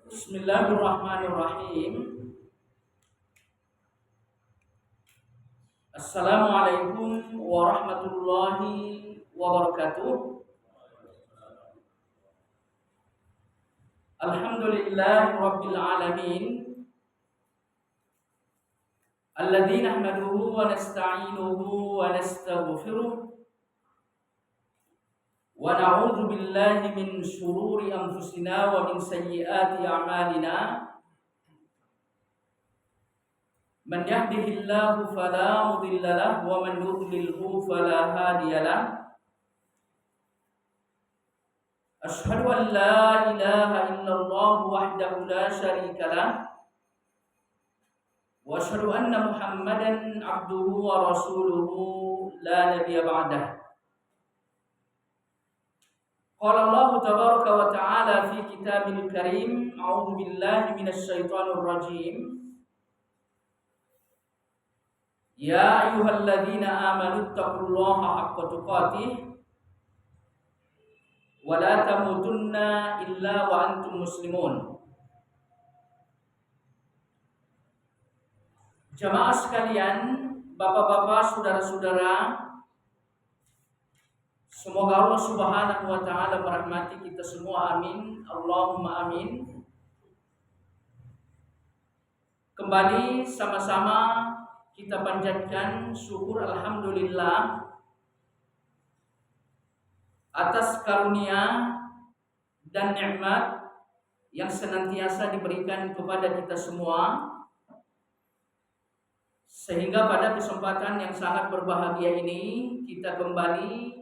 Bismillahirrahmanirrahim. Assalamualaikum warahmatullahi wabarakatuh. Alhamdulillahi rabbil alamin. Alladzi nahmaduhu wa nasta'inuhu wa nastaghfiruh wa na'udzu billahi min shururi anfusina wa min sayyiati a'malina. Man yahdihillahu fala mudilla lahu wa man yudlilhu fala hadiya lahu. Asyhadu an la ilaha illallah wahdahu la syarika lah wa asyhadu anna Muhammadan abduhu wa rasuluhu la nabiyya ba'dah. Qala Allah tabaraka wa ta'ala fi kitabil karim, a'udzu billahi minasy syaithanir rajim. Ya ayyuhalladzina amanu taqullaha haqqa tuqatih wa la tamutunna illa wa antum muslimun. Jamaah sekalian, bapak-bapak, saudara-saudara, semoga Allah Subhanahu wa taala merahmati kita semua, amin. Allahumma amin. Kembali sama-sama kita panjatkan syukur alhamdulillah atas karunia dan nikmat yang senantiasa diberikan kepada kita semua, sehingga pada kesempatan yang sangat berbahagia ini kita kembali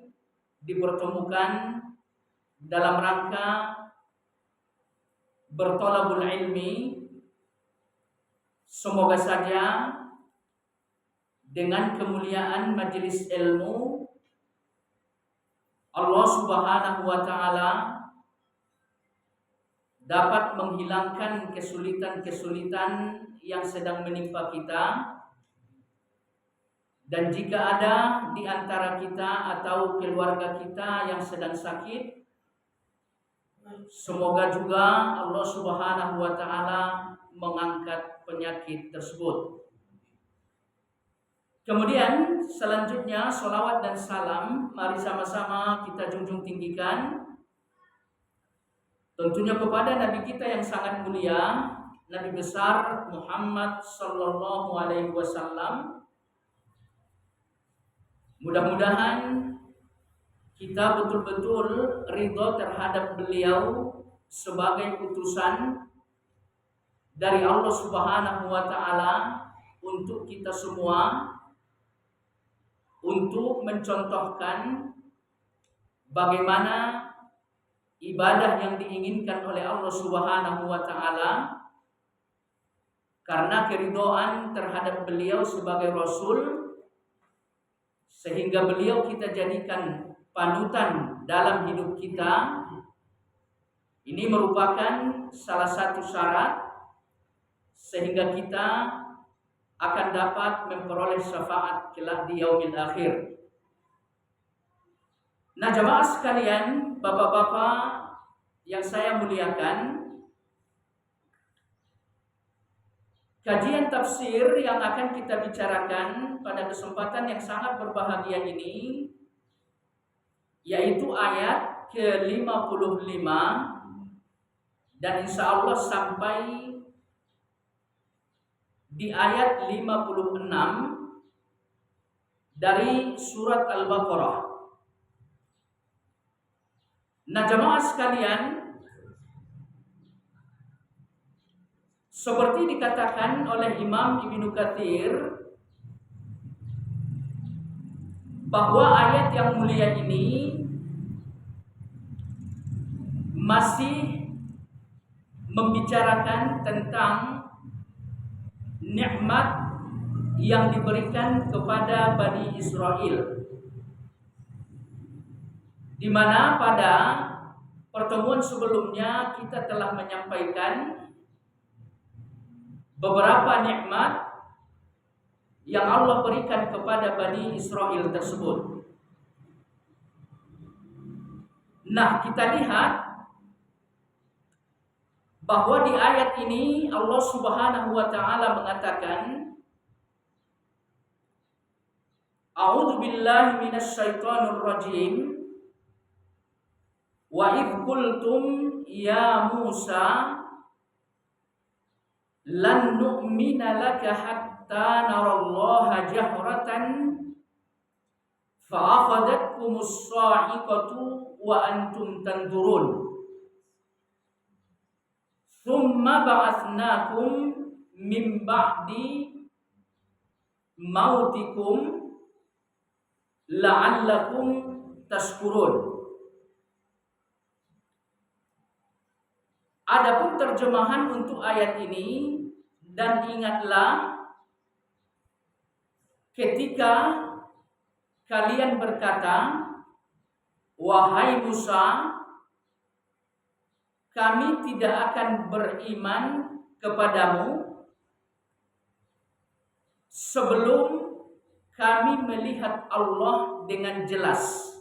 dipertemukan dalam rangka bertolabul ilmi. Semoga saja dengan kemuliaan majelis ilmu Allah Subhanahu wa taala dapat menghilangkan kesulitan-kesulitan yang sedang menimpa kita, dan jika ada di antara kita atau keluarga kita yang sedang sakit, semoga juga Allah Subhanahu wa taala mengangkat penyakit tersebut. Kemudian selanjutnya sholawat dan salam mari sama-sama kita junjung tinggikan tentunya kepada Nabi kita yang sangat mulia, Nabi besar Muhammad sallallahu alaihi wasallam. Mudah-mudahan kita betul-betul ridho terhadap beliau sebagai utusan dari Allah Subhanahu wa taala untuk kita semua, untuk mencontohkan bagaimana ibadah yang diinginkan oleh Allah Subhanahu wa taala, karena keridhaan terhadap beliau sebagai rasul, sehingga beliau kita jadikan panutan dalam hidup kita. Ini merupakan salah satu syarat sehingga kita akan dapat memperoleh syafaat kelak di yaumil akhir. Nah, jamaah sekalian, bapak-bapak yang saya muliakan, kajian tafsir yang akan kita bicarakan pada kesempatan yang sangat berbahagia ini yaitu ayat ke-55 dan insya Allah sampai di ayat 56 dari surat Al-Baqarah. Nah, jamaah sekalian, seperti dikatakan oleh Imam Ibnu Katsir bahwa ayat yang mulia ini masih membicarakan tentang nikmat yang diberikan kepada Bani Israel, di mana pada pertemuan sebelumnya kita telah menyampaikan beberapa nikmat yang Allah berikan kepada Bani Israel tersebut. Nah, kita lihat bahwa di ayat ini Allah Subhanahu wa taala mengatakan, A'udzu billahi minasy syaithanir rajim. Wa idh qultum ya Musa lan nu'mina laka hatta narallaha jahratan fa'akhadhatkumus sa'iqatu wa antum tanzurun. Tsumma ba'atsnakum min ba'di mautikum la'allakum tashkurun. Adapun terjemahan untuk ayat ini, dan ingatlah ketika kalian berkata, wahai Musa, kami tidak akan beriman kepadamu sebelum kami melihat Allah dengan jelas.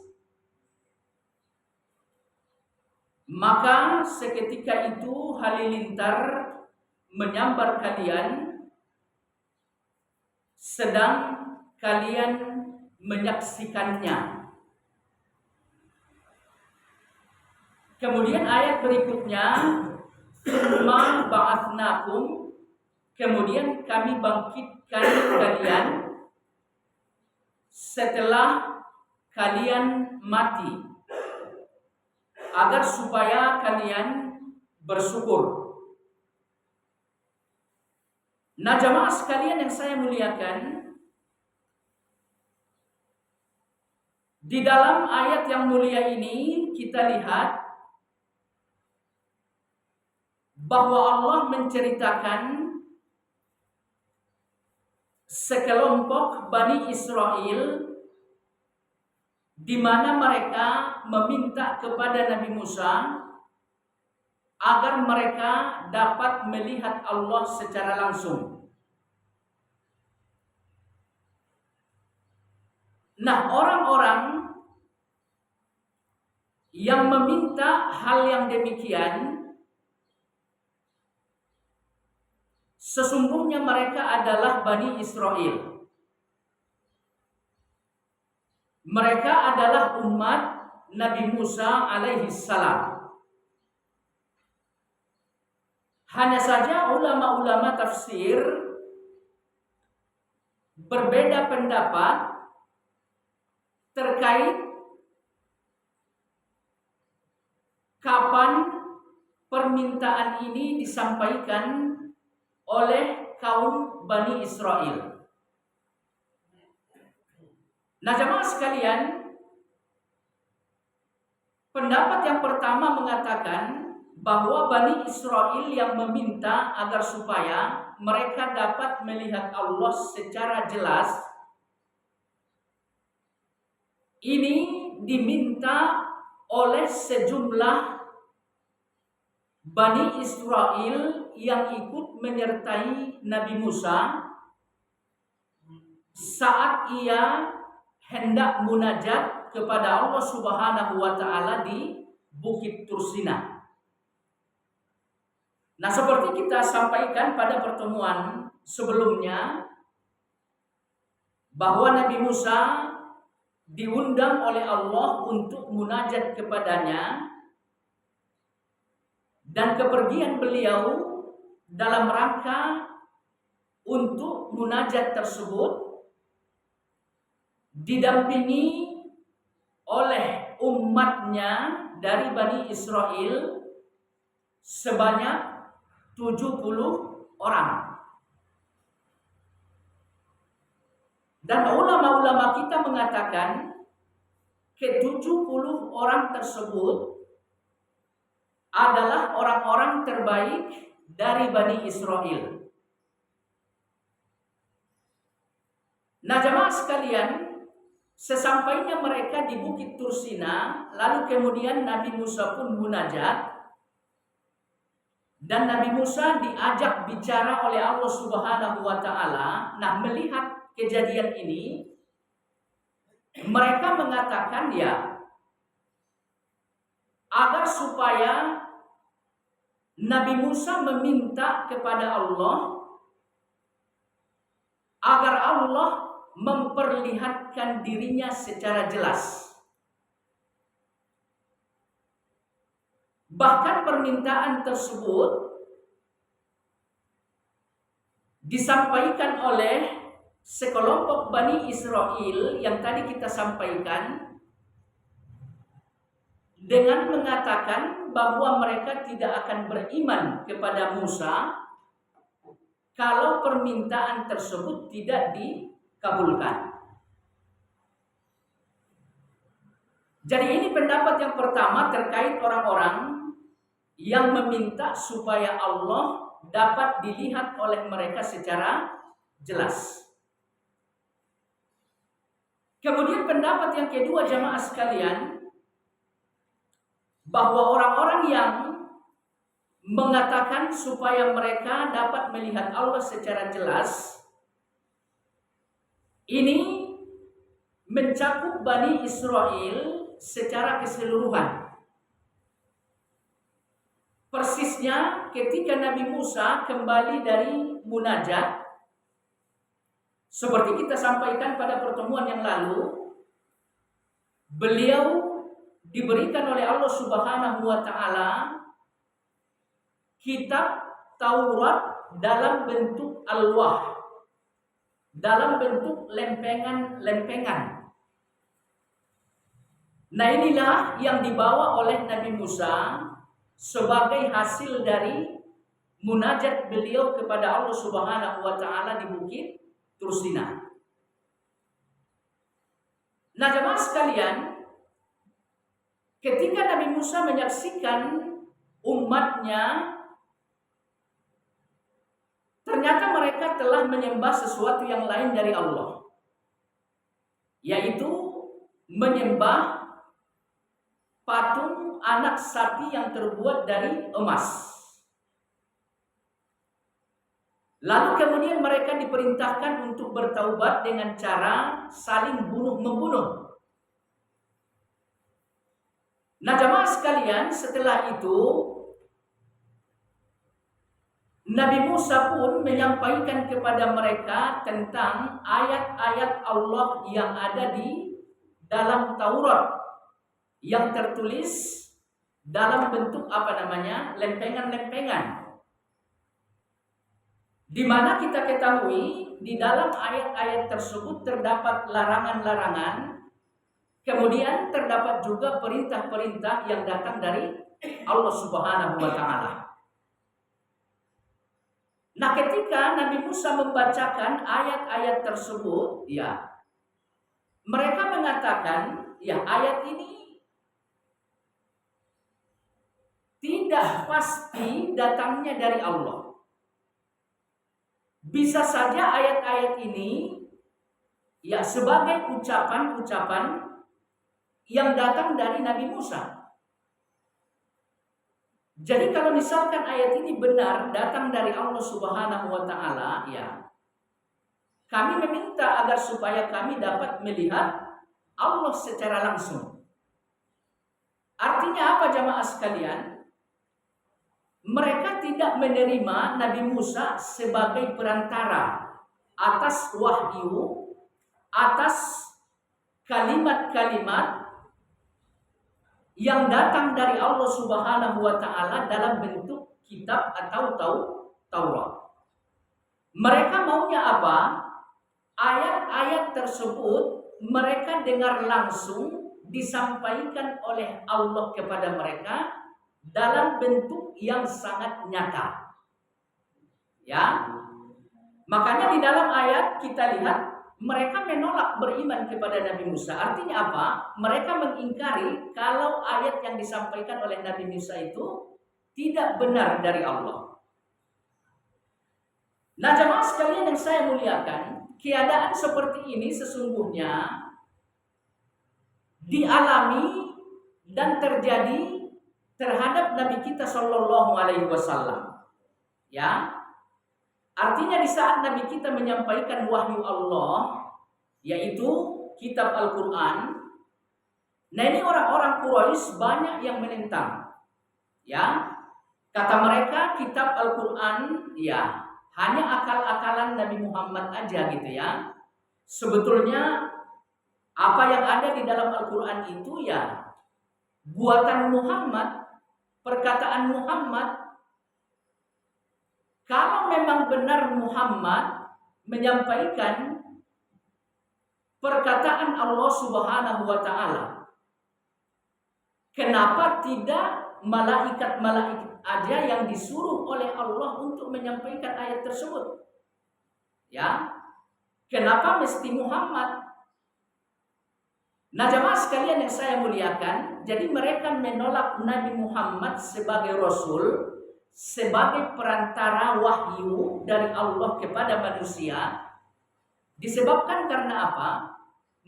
Maka seketika itu halilintar menyambar kalian sedang kalian menyaksikannya. Kemudian ayat berikutnya, tsumma ba'atsnakum, kemudian kami bangkitkan kalian setelah kalian mati, agar supaya kalian bersyukur. Nah, jamaah sekalian yang saya muliakan, di dalam ayat yang mulia ini kita lihat bahwa Allah menceritakan sekelompok Bani Israel di mana mereka meminta kepada Nabi Musa agar mereka dapat melihat Allah secara langsung. Nah, orang-orang yang meminta hal yang demikian sesungguhnya mereka adalah Bani Israel. Mereka adalah umat Nabi Musa alaihi salam. Hanya saja ulama-ulama tafsir berbeda pendapat terkait kapan permintaan ini disampaikan oleh kaum Bani Israel. Nah, jemaah sekalian, pendapat yang pertama mengatakan bahwa Bani Israel yang meminta agar supaya mereka dapat melihat Allah secara jelas, ini diminta oleh sejumlah Bani Israel yang ikut menyertai Nabi Musa saat ia hendak munajat kepada Allah Subhanahu wa taala di Bukit Tursina. Nah, seperti kita sampaikan pada pertemuan sebelumnya bahwa Nabi Musa diundang oleh Allah untuk munajat kepadanya, dan kepergian beliau dalam rangka untuk munajat tersebut didampingi oleh umatnya dari Bani Israel sebanyak 70 orang. Dan ulama-ulama kita mengatakan ke-70 orang tersebut adalah orang-orang terbaik dari Bani Israel. Nah, jemaah sekalian, sesampainya mereka di Bukit Tursina, lalu kemudian Nabi Musa pun munajat, dan Nabi Musa diajak bicara oleh Allah Subhanahu wa taala. Nah, melihat kejadian ini, mereka mengatakan ya, agar supaya Nabi Musa meminta kepada Allah agar Allah memperlihatkan dirinya secara jelas. Bahkan permintaan tersebut disampaikan oleh sekelompok Bani Israel yang tadi kita sampaikan dengan mengatakan bahwa mereka tidak akan beriman kepada Musa kalau permintaan tersebut tidak dikabulkan. Jadi ini pendapat yang pertama terkait orang-orang yang meminta supaya Allah dapat dilihat oleh mereka secara jelas. Kemudian pendapat yang kedua jamaah sekalian, bahwa orang-orang yang mengatakan supaya mereka dapat melihat Allah secara jelas, ini mencakup Bani Israel secara keseluruhan. Persisnya ketika Nabi Musa kembali dari munajat, seperti kita sampaikan pada pertemuan yang lalu, beliau diberikan oleh Allah Subhanahu wa taala kitab Taurat dalam bentuk alwah, dalam bentuk lempengan-lempengan. Nah, inilah yang dibawa oleh Nabi Musa sebagai hasil dari munajat beliau kepada Allah Subhanahu wa taala di Bukit Tursina. Nah, jemaah sekalian, ketika Nabi Musa menyaksikan umatnya ternyata mereka telah menyembah sesuatu yang lain dari Allah, yaitu menyembah patung anak sapi yang terbuat dari emas. Lalu kemudian mereka diperintahkan untuk bertaubat dengan cara saling bunuh-membunuh. Nah, jemaah sekalian, setelah itu Nabi Musa pun menyampaikan kepada mereka tentang ayat-ayat Allah yang ada di dalam Taurat, yang tertulis dalam bentuk lempengan-lempengan. Di mana kita ketahui di dalam ayat-ayat tersebut terdapat larangan-larangan, kemudian terdapat juga perintah-perintah yang datang dari Allah Subhanahu wa taala. Nah, ketika Nabi Musa membacakan ayat-ayat tersebut, mereka mengatakan, ayat ini tidak pasti datangnya dari Allah. Bisa saja ayat-ayat ini sebagai ucapan-ucapan yang datang dari Nabi Musa. Jadi kalau misalkan ayat ini benar datang dari Allah Subhanahu wa taala, kami meminta agar supaya kami dapat melihat Allah secara langsung. Artinya apa jamaah sekalian? Mereka tidak menerima Nabi Musa sebagai perantara atas wahyu, atas kalimat-kalimat yang datang dari Allah Subhanahu wa taala dalam bentuk kitab atau Taurat. Mereka maunya apa? Ayat-ayat tersebut mereka dengar langsung disampaikan oleh Allah kepada mereka dalam bentuk yang sangat nyata. Makanya di dalam ayat kita lihat mereka menolak beriman kepada Nabi Musa. Artinya apa? Mereka mengingkari kalau ayat yang disampaikan oleh Nabi Musa itu tidak benar dari Allah. Nah, jemaah sekalian yang saya muliakan, keadaan seperti ini sesungguhnya dialami dan terjadi terhadap Nabi kita Shallallahu Alaihi Wasallam. Artinya di saat Nabi kita menyampaikan wahyu Allah, yaitu kitab Al-Quran, nah ini orang-orang Quraisy banyak yang menentang, Kata mereka kitab Al-Quran ya hanya akal-akalan Nabi Muhammad aja gitu ya. Sebetulnya apa yang ada di dalam Al-Quran itu ya buatan Muhammad, perkataan Muhammad. Kalau memang benar Muhammad menyampaikan perkataan Allah Subhanahu wa taala, kenapa tidak malaikat-malaikat aja yang disuruh oleh Allah untuk menyampaikan ayat tersebut? Ya. Kenapa mesti Muhammad? Nah, jemaah sekalian yang saya muliakan, jadi mereka menolak Nabi Muhammad sebagai rasul, sebagai perantara wahyu dari Allah kepada manusia, disebabkan karena apa?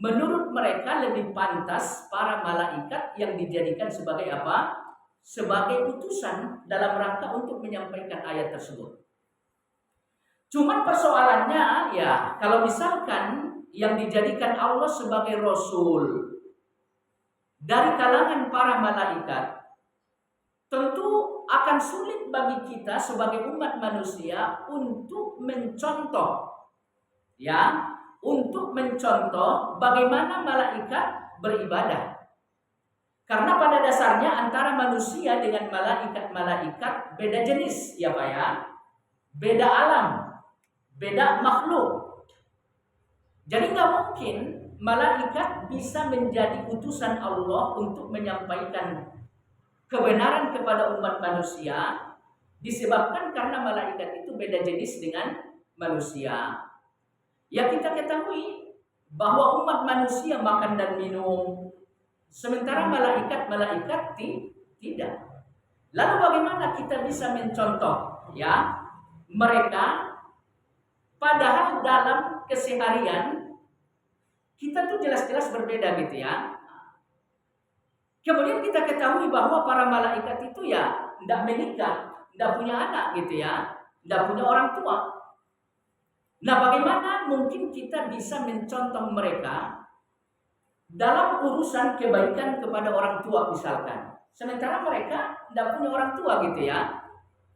Menurut mereka lebih pantas para malaikat yang dijadikan sebagai apa? Sebagai utusan dalam rangka untuk menyampaikan ayat tersebut. Cuman persoalannya ya, kalau misalkan yang dijadikan Allah sebagai rasul dari kalangan para malaikat, tentu akan sulit bagi kita sebagai umat manusia untuk mencontoh ya, untuk mencontoh bagaimana malaikat beribadah. Karena pada dasarnya antara manusia dengan malaikat beda jenis ya Pak ya. Beda alam, beda makhluk. Jadi nggak mungkin malaikat bisa menjadi utusan Allah untuk menyampaikan kebenaran kepada umat manusia, disebabkan karena malaikat itu beda jenis dengan manusia. Ya kita ketahui bahwa umat manusia makan dan minum, sementara malaikat tidak. Lalu bagaimana kita bisa mencontoh ya mereka, padahal dalam keseharian kita tuh jelas-jelas berbeda gitu ya. Kemudian kita ketahui bahwa para malaikat itu ya tidak menikah, tidak punya anak gitu ya, tidak punya orang tua. Nah, bagaimana mungkin kita bisa mencontoh mereka dalam urusan kebaikan kepada orang tua misalkan, sementara mereka tidak punya orang tua gitu ya.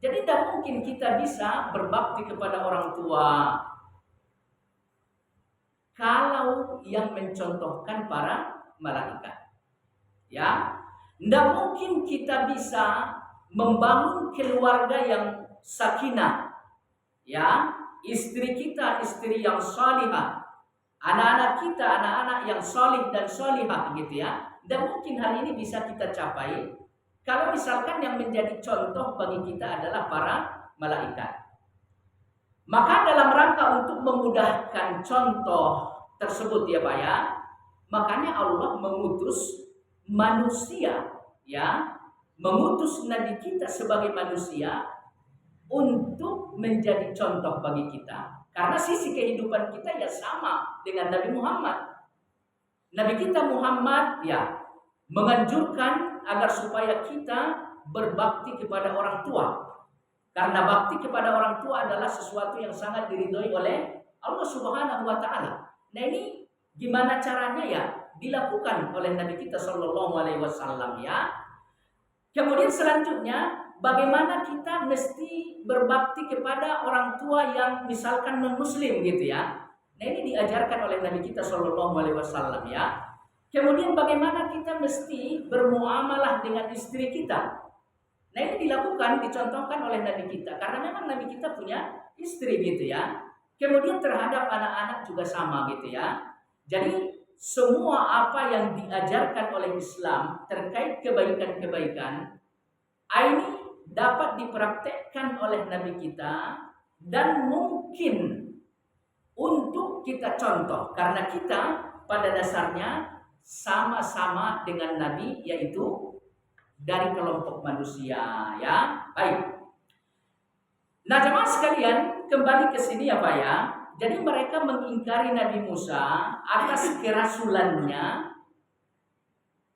Jadi tidak mungkin kita bisa berbakti kepada orang tua kalau yang mencontohkan para malaikat. Ya, tidak mungkin kita bisa membangun keluarga yang sakinah. Ya, istri kita istri yang salihah, anak-anak kita anak-anak yang salih dan salihah gitu ya. Tidak mungkin hal ini bisa kita capai kalau misalkan yang menjadi contoh bagi kita adalah para malaikat. Maka dalam rangka untuk memudahkan contoh tersebut ya Pak ya, makanya Allah mengutus manusia ya, mengutus nabi kita sebagai manusia untuk menjadi contoh bagi kita. Karena sisi kehidupan kita ya sama dengan Nabi Muhammad. Nabi kita Muhammad ya menganjurkan agar supaya kita berbakti kepada orang tua. Karena bakti kepada orang tua adalah sesuatu yang sangat diridhoi oleh Allah Subhanahu wa taala. Nah, ini gimana caranya ya? Dilakukan oleh Nabi kita Shallallahu alaihi wasallam ya. Kemudian selanjutnya bagaimana kita mesti berbakti kepada orang tua yang misalkan non-muslim gitu ya. Nah, ini diajarkan oleh Nabi kita Shallallahu alaihi wasallam ya. Kemudian bagaimana kita mesti bermuamalah dengan istri kita. Nah, ini dilakukan, dicontohkan oleh Nabi kita. Karena memang Nabi kita punya istri gitu ya. Kemudian terhadap anak-anak juga sama gitu ya. Jadi semua apa yang diajarkan oleh Islam terkait kebaikan-kebaikan, ini dapat dipraktekkan oleh Nabi kita dan mungkin untuk kita contoh. Karena kita pada dasarnya sama-sama dengan Nabi, yaitu dari kelompok manusia ya. Baik. Nah, jemaah sekalian, kembali ke sini ya Pak ya. Jadi mereka mengingkari Nabi Musa atas kerasulannya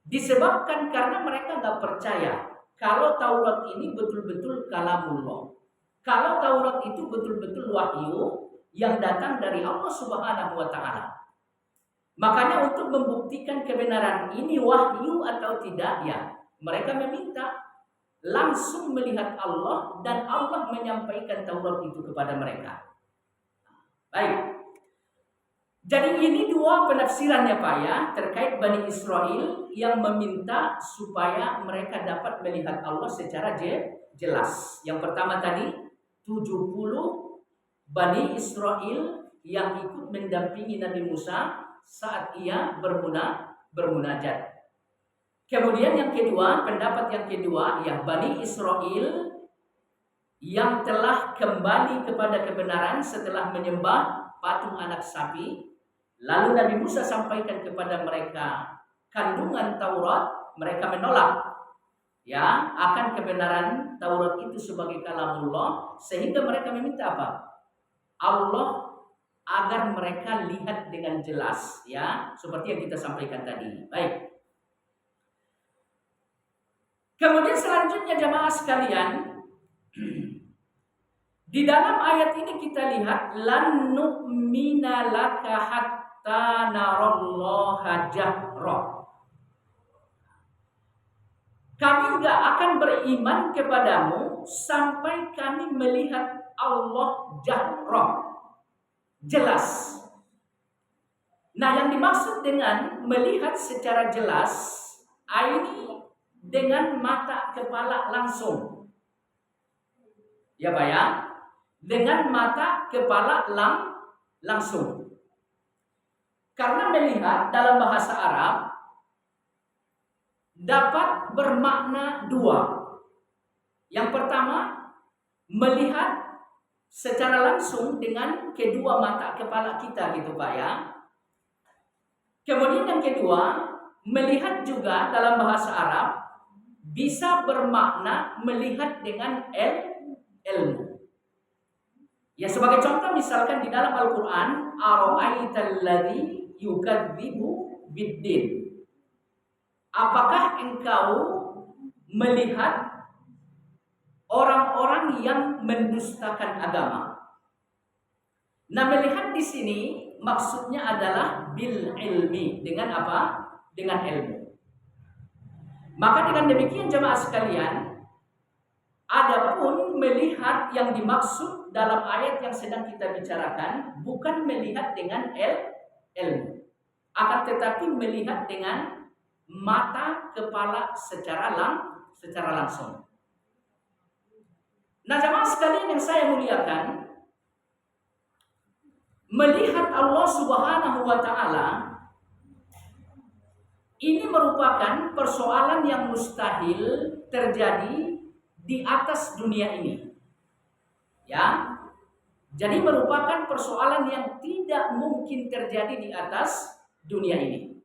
disebabkan karena mereka nggak percaya kalau Taurat ini betul-betul kalamullah. Kalau Taurat itu betul-betul wahyu yang datang dari Allah Subhanahu wa taala. Makanya untuk membuktikan kebenaran ini wahyu atau tidak ya, mereka meminta langsung melihat Allah dan Allah menyampaikan Taurat itu kepada mereka. Baik. Jadi ini dua penafsirannya Pak ya terkait Bani Israel yang meminta supaya mereka dapat melihat Allah secara jelas. Yang pertama tadi 70 Bani Israel yang ikut mendampingi Nabi Musa saat ia bermunajat. Kemudian yang kedua, pendapat yang kedua ya Bani Israel yang telah kembali kepada kebenaran setelah menyembah patung anak sapi. Lalu Nabi Musa sampaikan kepada mereka kandungan Taurat, mereka menolak ya akan kebenaran Taurat itu sebagai kalamullah, sehingga mereka meminta apa? Allah agar mereka lihat dengan jelas ya, seperti yang kita sampaikan tadi. Baik. Kemudian selanjutnya jamaah sekalian, di dalam ayat ini kita lihat lan nu'mina laka hatta narallaha jahra. Kami enggak akan beriman kepadamu sampai kami melihat Allah jahra. Jelas. Nah, yang dimaksud dengan melihat secara jelas ini dengan mata kepala langsung. Ya Pak ya? Dengan mata kepala langsung. Karena melihat dalam bahasa Arab dapat bermakna dua. Yang pertama, melihat secara langsung dengan kedua mata kepala kita gitu Pak ya. Kemudian yang kedua, melihat juga dalam bahasa Arab bisa bermakna melihat dengan ilmu. Ya sebagai contoh misalkan di dalam Al-Qur'an, ara'aital ladzi yukadzibu biddin. Apakah engkau melihat orang-orang yang mendustakan agama? Nah, melihat di sini maksudnya adalah bil ilmi, dengan apa? Dengan ilmu. Maka dengan demikian jemaah sekalian, adapun melihat yang dimaksud dalam ayat yang sedang kita bicarakan bukan melihat dengan ilmu, akan tetapi melihat dengan mata kepala secara langsung. Nah, jemaah sekalian yang saya muliakan, melihat Allah Subhanahu wa taala ini merupakan persoalan yang mustahil terjadi di atas dunia ini. Ya. Jadi merupakan persoalan yang tidak mungkin terjadi di atas dunia ini.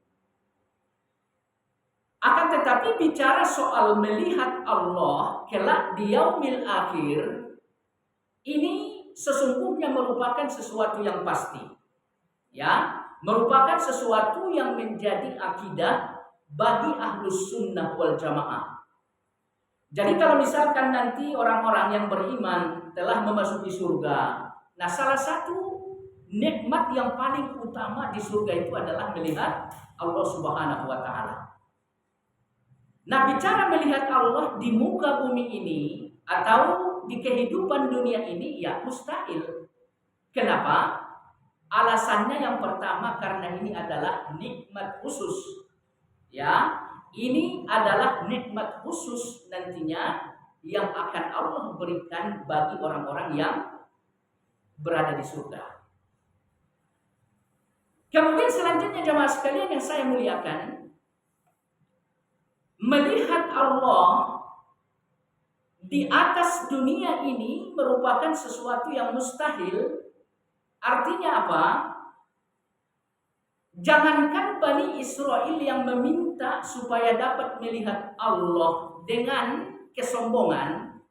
Akan tetapi bicara soal melihat Allah kelak di yaumil akhir, ini sesungguhnya merupakan sesuatu yang pasti. Ya, merupakan sesuatu yang menjadi akidah bagi ahlus sunnah wal jamaah. Jadi kalau misalkan nanti orang-orang yang beriman telah memasuki surga, nah salah satu nikmat yang paling utama di surga itu adalah melihat Allah Subhanahu wa taala. Nah, bicara melihat Allah di muka bumi ini atau di kehidupan dunia ini ya mustahil. Kenapa? Alasannya yang pertama karena ini adalah nikmat khusus. Ya, ini adalah nikmat khusus nantinya yang akan Allah berikan bagi orang-orang yang berada di surga. Kemudian selanjutnya jemaah sekalian yang saya muliakan, melihat Allah di atas dunia ini merupakan sesuatu yang mustahil. Artinya apa? Jangankan Bani Israel yang meminta supaya dapat melihat Allah dengan kesombongan,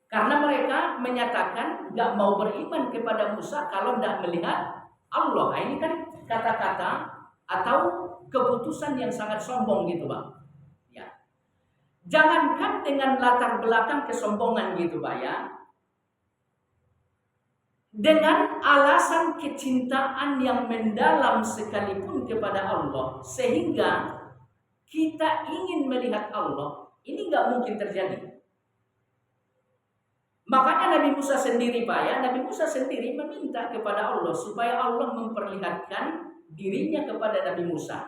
karena mereka menyatakan gak mau beriman kepada Musa kalau tidak melihat Allah. Ini kan kata-kata atau keputusan yang sangat sombong gitu Bang. Ya. Jangankan dengan latar belakang kesombongan gitu Pak ya. Dengan alasan kecintaan yang mendalam sekalipun kepada Allah, sehingga kita ingin melihat Allah, Ini nggak mungkin terjadi. Makanya Nabi Musa sendiri Pak ya, Nabi Musa sendiri meminta kepada Allah supaya Allah memperlihatkan dirinya kepada Nabi Musa.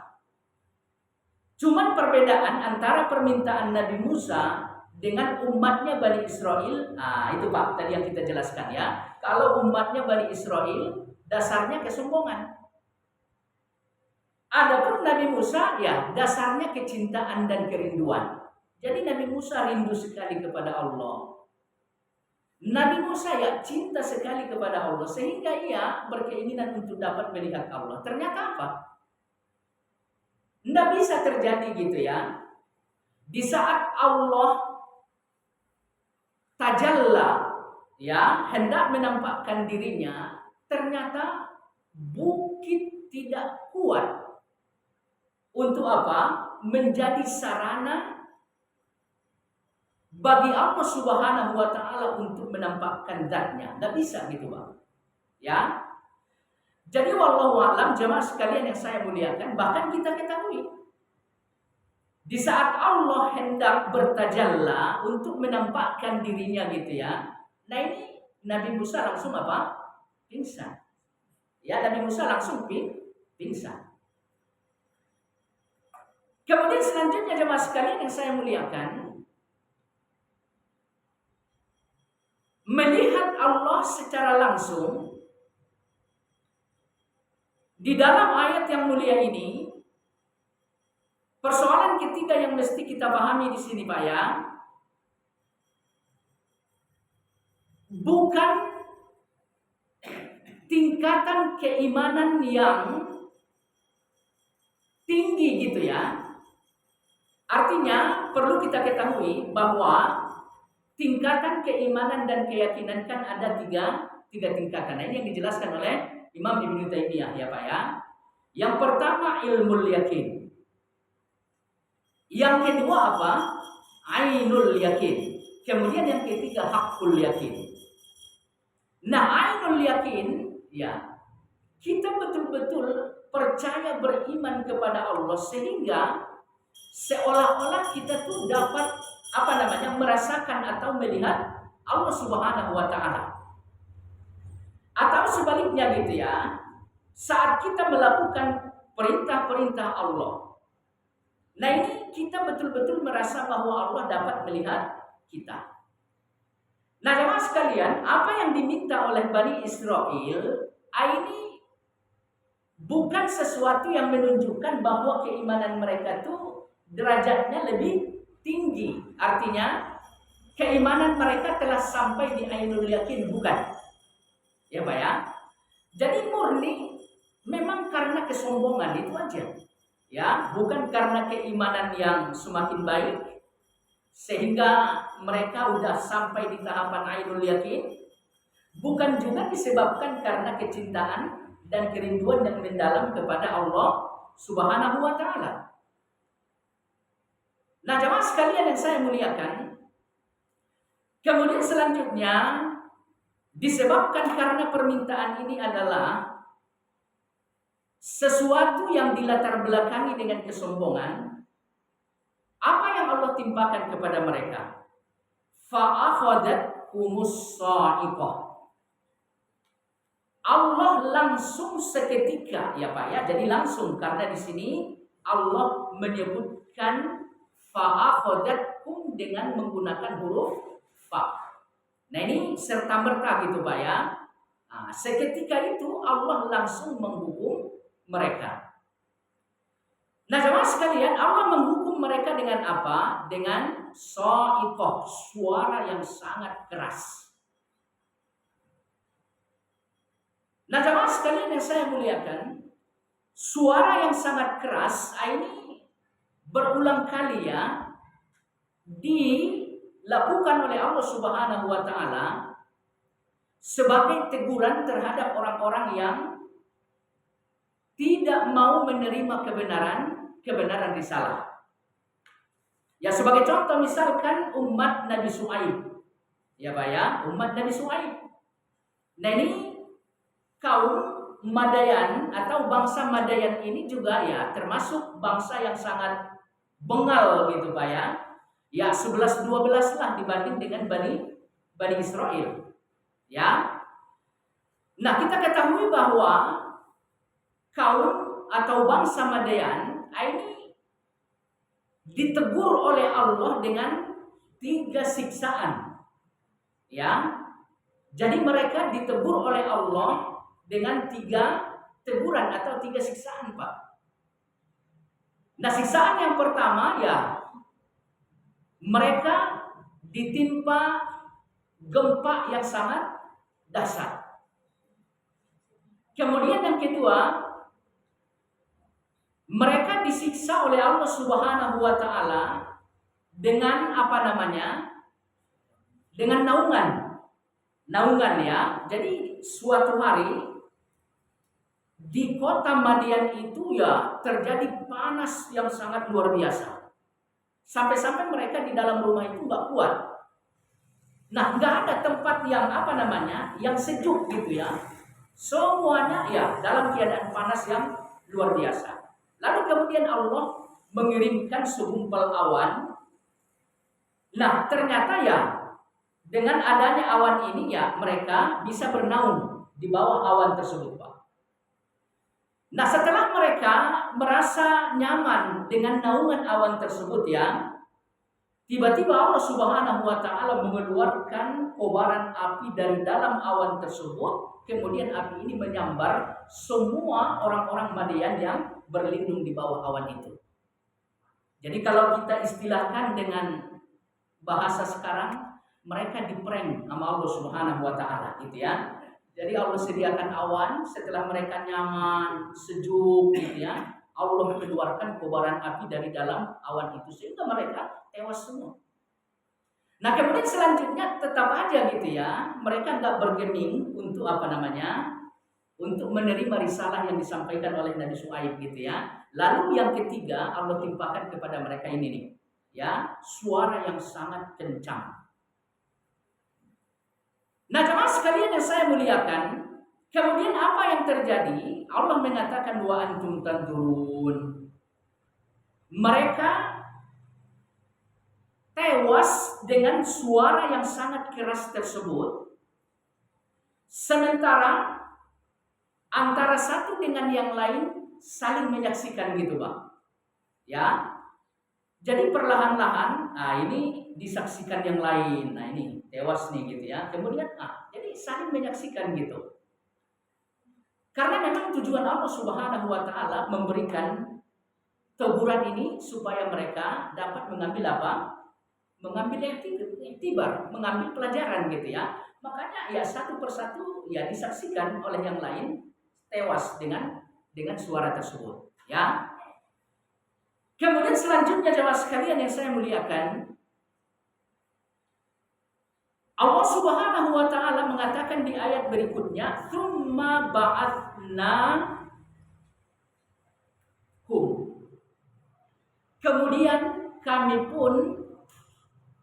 Cuman perbedaan antara permintaan Nabi Musa dengan umatnya Bani Israel, nah itu Pak tadi yang kita jelaskan ya. Kalau umatnya Bani Israel dasarnya kesombongan. Adapun Nabi Musa ya dasarnya kecintaan dan kerinduan. Jadi Nabi Musa rindu sekali kepada Allah. Nabi Musa ya cinta sekali kepada Allah sehingga ia berkeinginan untuk dapat melihat Allah. Ternyata apa? Tidak bisa terjadi gitu ya. Di saat Allah tajalla ya hendak menampakkan dirinya, ternyata bukit tidak kuat untuk apa? Menjadi sarana bagi Allah Subhanahu wa taala untuk menampakkan zatnya. Tidak bisa gitu, Bang. Ya. Jadi wallahu a'lam jemaah sekalian yang saya muliakan, bahkan kita ketahui di saat Allah hendak bertajalla untuk menampakkan dirinya gitu ya. Nah ini Nabi Musa langsung apa? Pingsan. Ya, Nabi Musa langsung pingsan. Kemudian selanjutnya jemaah sekalian yang saya muliakan, melihat Allah secara langsung di dalam ayat yang mulia ini, persoalan ketiga yang mesti kita pahami di sini Pak ya, bukan tingkatan keimanan yang tinggi gitu ya. Artinya perlu kita ketahui bahwa tingkatan keimanan dan keyakinan kan ada tiga tingkatan. Nah, ini yang dijelaskan oleh Imam Ibnu Taimiyah ya Pak ya. Yang pertama ilmul yakin. Yang kedua apa? Ainul yakin. Kemudian yang ketiga hakul yakin. Nah, ainul yakin ya, kita betul-betul percaya beriman kepada Allah sehingga seolah-olah kita tuh dapat merasakan atau melihat Allah Subhanahu wa taala. Atau sebaliknya gitu ya, saat kita melakukan perintah-perintah Allah, nah ini kita betul-betul merasa bahwa Allah dapat melihat kita. Nah jemaah sekalian, apa yang diminta oleh Bani Israel ini bukan sesuatu yang menunjukkan bahwa keimanan mereka tuh derajatnya lebih tinggi. Artinya keimanan mereka telah sampai di ainul yakin, bukan. Ya Pak ya. Jadi murni memang karena kesombongan itu aja. Ya, bukan karena keimanan yang semakin baik sehingga mereka udah sampai di tahapan ainul yakin. Bukan juga disebabkan karena kecintaan dan kerinduan yang mendalam kepada Allah Subhanahu wa taala. Nah, jemaah sekalian yang saya muliakan, kemudian selanjutnya disebabkan karena permintaan ini adalah sesuatu yang dilatar belakangi dengan kesombongan, apa yang Allah timpakan kepada mereka? Fa'akhadathumus sha'iqah. Allah langsung seketika ya Pak ya. Jadi langsung karena di sini Allah menyebutkan fa'akhadatkum dengan menggunakan huruf fa. Nah ini serta merta gitu Pak ya. Nah, seketika itu Allah langsung menghukum mereka. Nah jemaah sekalian, Allah menghukum mereka dengan apa? Dengan sha'iqah, suara yang sangat keras. Nah jemaah sekalian yang saya muliakan, suara yang sangat keras ini berulang kali ya dilakukan oleh Allah Subhanahu wa taala sebagai teguran terhadap orang-orang yang tidak mau menerima kebenaran risalah. Ya sebagai contoh misalkan umat Nabi Syuaib. Ya Pak ya, umat Nabi Syuaib. Nah ini kaum Madayan atau bangsa Madayan ini juga ya termasuk bangsa yang sangat bengal gitu Pak ya. Ya 11-12 lah dibanding dengan Bani Israel. Ya. Nah, kita ketahui bahwa kaum atau bangsa Madian ini ditegur oleh Allah dengan 3 siksaan. Ya. Jadi mereka ditegur oleh Allah dengan 3 teguran atau 3 siksaan, Pak. Nah, siksaan yang pertama ya mereka ditimpa gempa yang sangat dahsyat. Kemudian yang kedua, mereka disiksa oleh Allah Subhanahu wa taala dengan dengan naungan. Naungan ya. Jadi suatu hari di kota Madian itu ya terjadi panas yang sangat luar biasa. Sampai-sampai mereka di dalam rumah itu nggak kuat. Nah, nggak ada tempat yang yang sejuk gitu ya. Semuanya ya dalam keadaan panas yang luar biasa. Lalu kemudian Allah mengirimkan segumpal awan. Nah, ternyata ya dengan adanya awan ini ya mereka bisa bernaung di bawah awan tersebut, Pak. Nah, setelah mereka merasa nyaman dengan naungan awan tersebut ya, tiba-tiba Allah Subhanahu wa taala mengeluarkan kobaran api dari dalam awan tersebut, kemudian api ini menyambar semua orang-orang Madian yang berlindung di bawah awan itu. Jadi kalau kita istilahkan dengan bahasa sekarang, mereka diprank sama Allah Subhanahu wa taala gitu ya. Jadi Allah sediakan awan, setelah mereka nyaman, sejuk gitu ya, Allah mengeluarkan kobaran api dari dalam awan itu sehingga mereka tewas semua. Nah, kemudian selanjutnya tetap aja gitu ya, mereka nggak bergeming untuk untuk menerima risalah yang disampaikan oleh Nabi Syuaib gitu ya. Lalu yang ketiga Allah timpakan kepada mereka ini nih, ya, suara yang sangat kencang. Nah, jemaah sekalian yang saya muliakan, kemudian apa yang terjadi? Allah mengatakan wa antum tanzurun. Mereka tewas dengan suara yang sangat keras tersebut. Sementara antara satu dengan yang lain saling menyaksikan gitu, Pak. Ya. Jadi perlahan-lahan, ini disaksikan yang lain. Nah, ini tewas nih gitu ya. Kemudian jadi saling menyaksikan gitu. Karena memang tujuan Allah Subhanahu wa taala memberikan teguran ini supaya mereka dapat mengambil mengambil iktibar, mengambil pelajaran gitu ya. Makanya ya satu persatu ya disaksikan oleh yang lain tewas dengan suara tersebut, ya. Kemudian selanjutnya jemaah sekalian yang saya muliakan, Allah Subhanahu wa taala mengatakan di ayat berikutnya, "Tsumma ba'atsnahum." Kemudian kami pun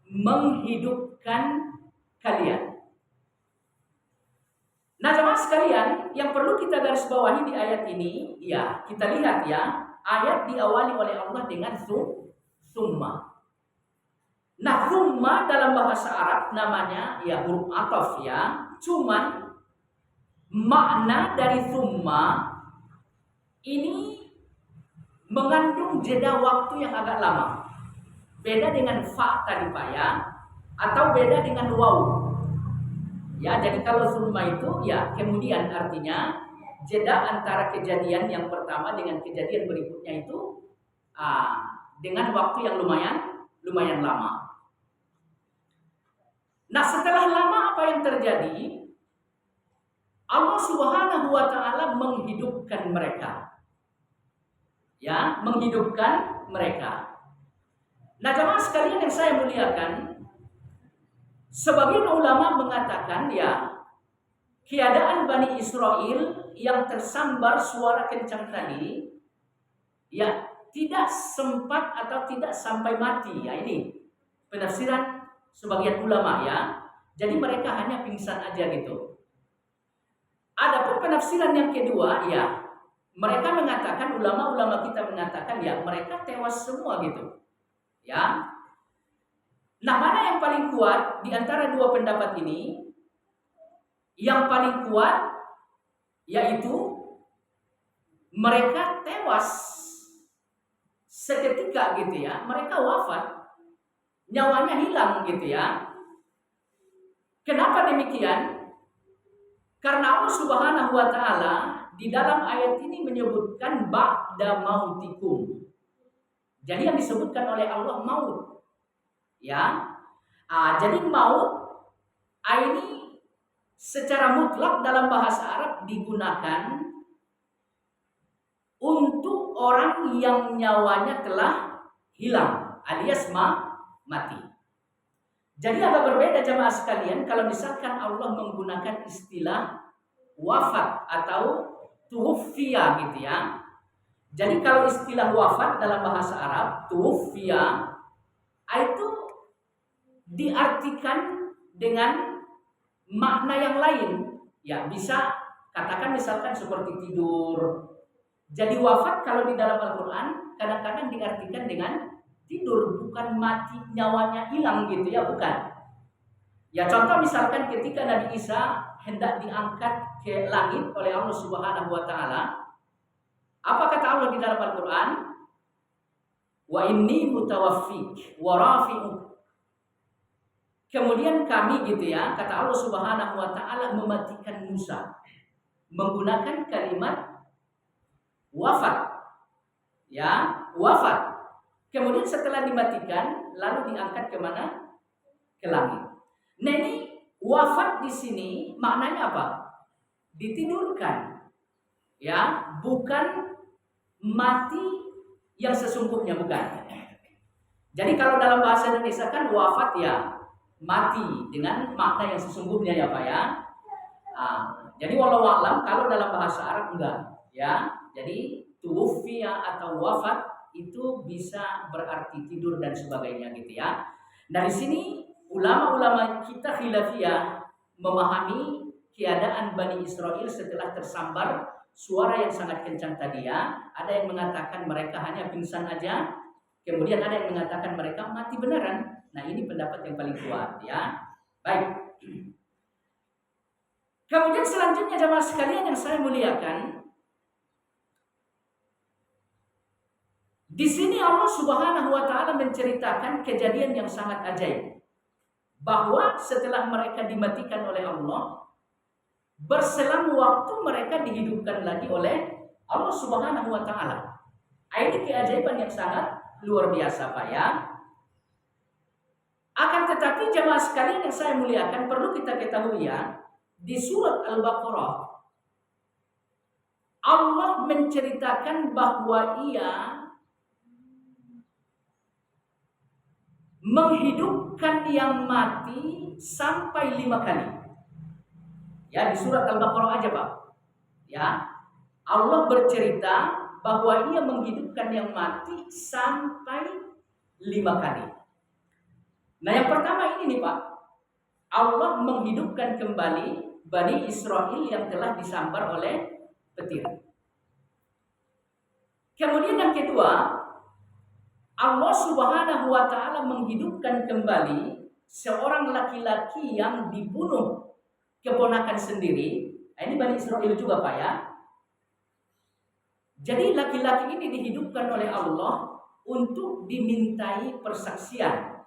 menghidupkan kalian. Nah, jemaah sekalian, yang perlu kita garis bawahi di ayat ini, ya, kita lihat ya, ayat diawali oleh Allah dengan summa. Nah, summa dalam bahasa Arab namanya ya huruf ataf ya. Cuman makna dari summa ini mengandung jeda waktu yang agak lama. Beda dengan fa tadi Pak ya, atau beda dengan waw. Ya, jadi kalau summa itu ya kemudian artinya jeda antara kejadian yang pertama dengan kejadian berikutnya itu dengan waktu yang lumayan lama. Nah, setelah lama apa yang terjadi? Allah Subhanahu wa taala menghidupkan mereka. Ya, menghidupkan mereka. Nah, jemaah sekalian yang saya muliakan, sebagian ulama mengatakan ya keadaan Bani Israel yang tersambar suara kencang tadi ya tidak sempat atau tidak sampai mati. Ya, ini penafsiran sebagian ulama ya. Jadi mereka hanya pingsan aja gitu. Adapun penafsiran yang kedua ya, mereka mengatakan, ulama-ulama kita mengatakan ya mereka tewas semua gitu. Ya. Nah, mana yang paling kuat di antara dua pendapat ini? Yang paling kuat yaitu mereka tewas seketika gitu ya. Mereka wafat, nyawanya hilang gitu ya. Kenapa demikian? Karena Allah Subhanahu wa taala di dalam ayat ini menyebutkan ba'da mautikum. Jadi yang disebutkan oleh Allah maut. Ya. Jadi maut ini secara mutlak dalam bahasa Arab digunakan untuk orang yang nyawanya telah hilang alias mati. Jadi agak berbeda jemaah sekalian kalau misalkan Allah menggunakan istilah wafat atau tuwfiya gitu ya. Jadi kalau istilah wafat dalam bahasa Arab tuwfiya itu diartikan dengan makna yang lain. Ya, bisa katakan misalkan seperti tidur. Jadi wafat kalau di dalam Al-Qur'an kadang-kadang diartikan dengan tidur, bukan mati nyawanya hilang gitu ya, bukan. Ya contoh misalkan ketika Nabi Isa hendak diangkat ke langit oleh Allah Subhanahu wa taala, apa kata Allah di dalam Al-Qur'an? Wa inni mutawaffik wa rafi'uk. Kemudian kami gitu ya, kata Allah Subhanahu wa taala mematikan Musa menggunakan kalimat wafat. Ya, wafat. Kemudian setelah dimatikan, lalu diangkat kemana? Ke langit. Nah ini wafat di sini maknanya apa? Ditidurkan, ya, bukan mati yang sesungguhnya, bukan. Jadi kalau dalam bahasa Indonesia kan wafat ya mati dengan makna yang sesungguhnya ya Pak ya. Jadi walau alam kalau dalam bahasa Arab enggak, ya. Jadi tuwfiya atau wafat itu bisa berarti tidur dan sebagainya gitu ya. Nah di sini ulama-ulama kita khilafiyah memahami keadaan Bani Israel setelah tersambar suara yang sangat kencang tadi ya. Ada yang mengatakan mereka hanya pingsan aja, kemudian ada yang mengatakan mereka mati beneran. Nah ini pendapat yang paling kuat ya. Baik. Kemudian selanjutnya jemaah sekalian yang saya muliakan, di sini Allah Subhanahu wa taala menceritakan kejadian yang sangat ajaib. Bahwa setelah mereka dimatikan oleh Allah, berselang waktu mereka dihidupkan lagi oleh Allah Subhanahu wa taala. Ini keajaiban yang sangat luar biasa Pak ya. Akan tetapi jemaah sekalian yang saya muliakan, perlu kita ketahui ya, di surat Al-Baqarah Allah menceritakan bahwa Ia menghidupkan yang mati sampai 5 kali. Ya, di surat Al-Baqarah aja Pak. Ya, Allah bercerita bahwa Ia menghidupkan yang mati sampai 5 kali. Nah, yang pertama ini nih Pak, Allah menghidupkan kembali Bani Israel yang telah disambar oleh petir. Kemudian yang kedua, Allah Subhanahu wa taala menghidupkan kembali seorang laki-laki yang dibunuh keponakan sendiri. Ini Bani Israel juga Pak ya. Jadi laki-laki ini dihidupkan oleh Allah untuk dimintai persaksian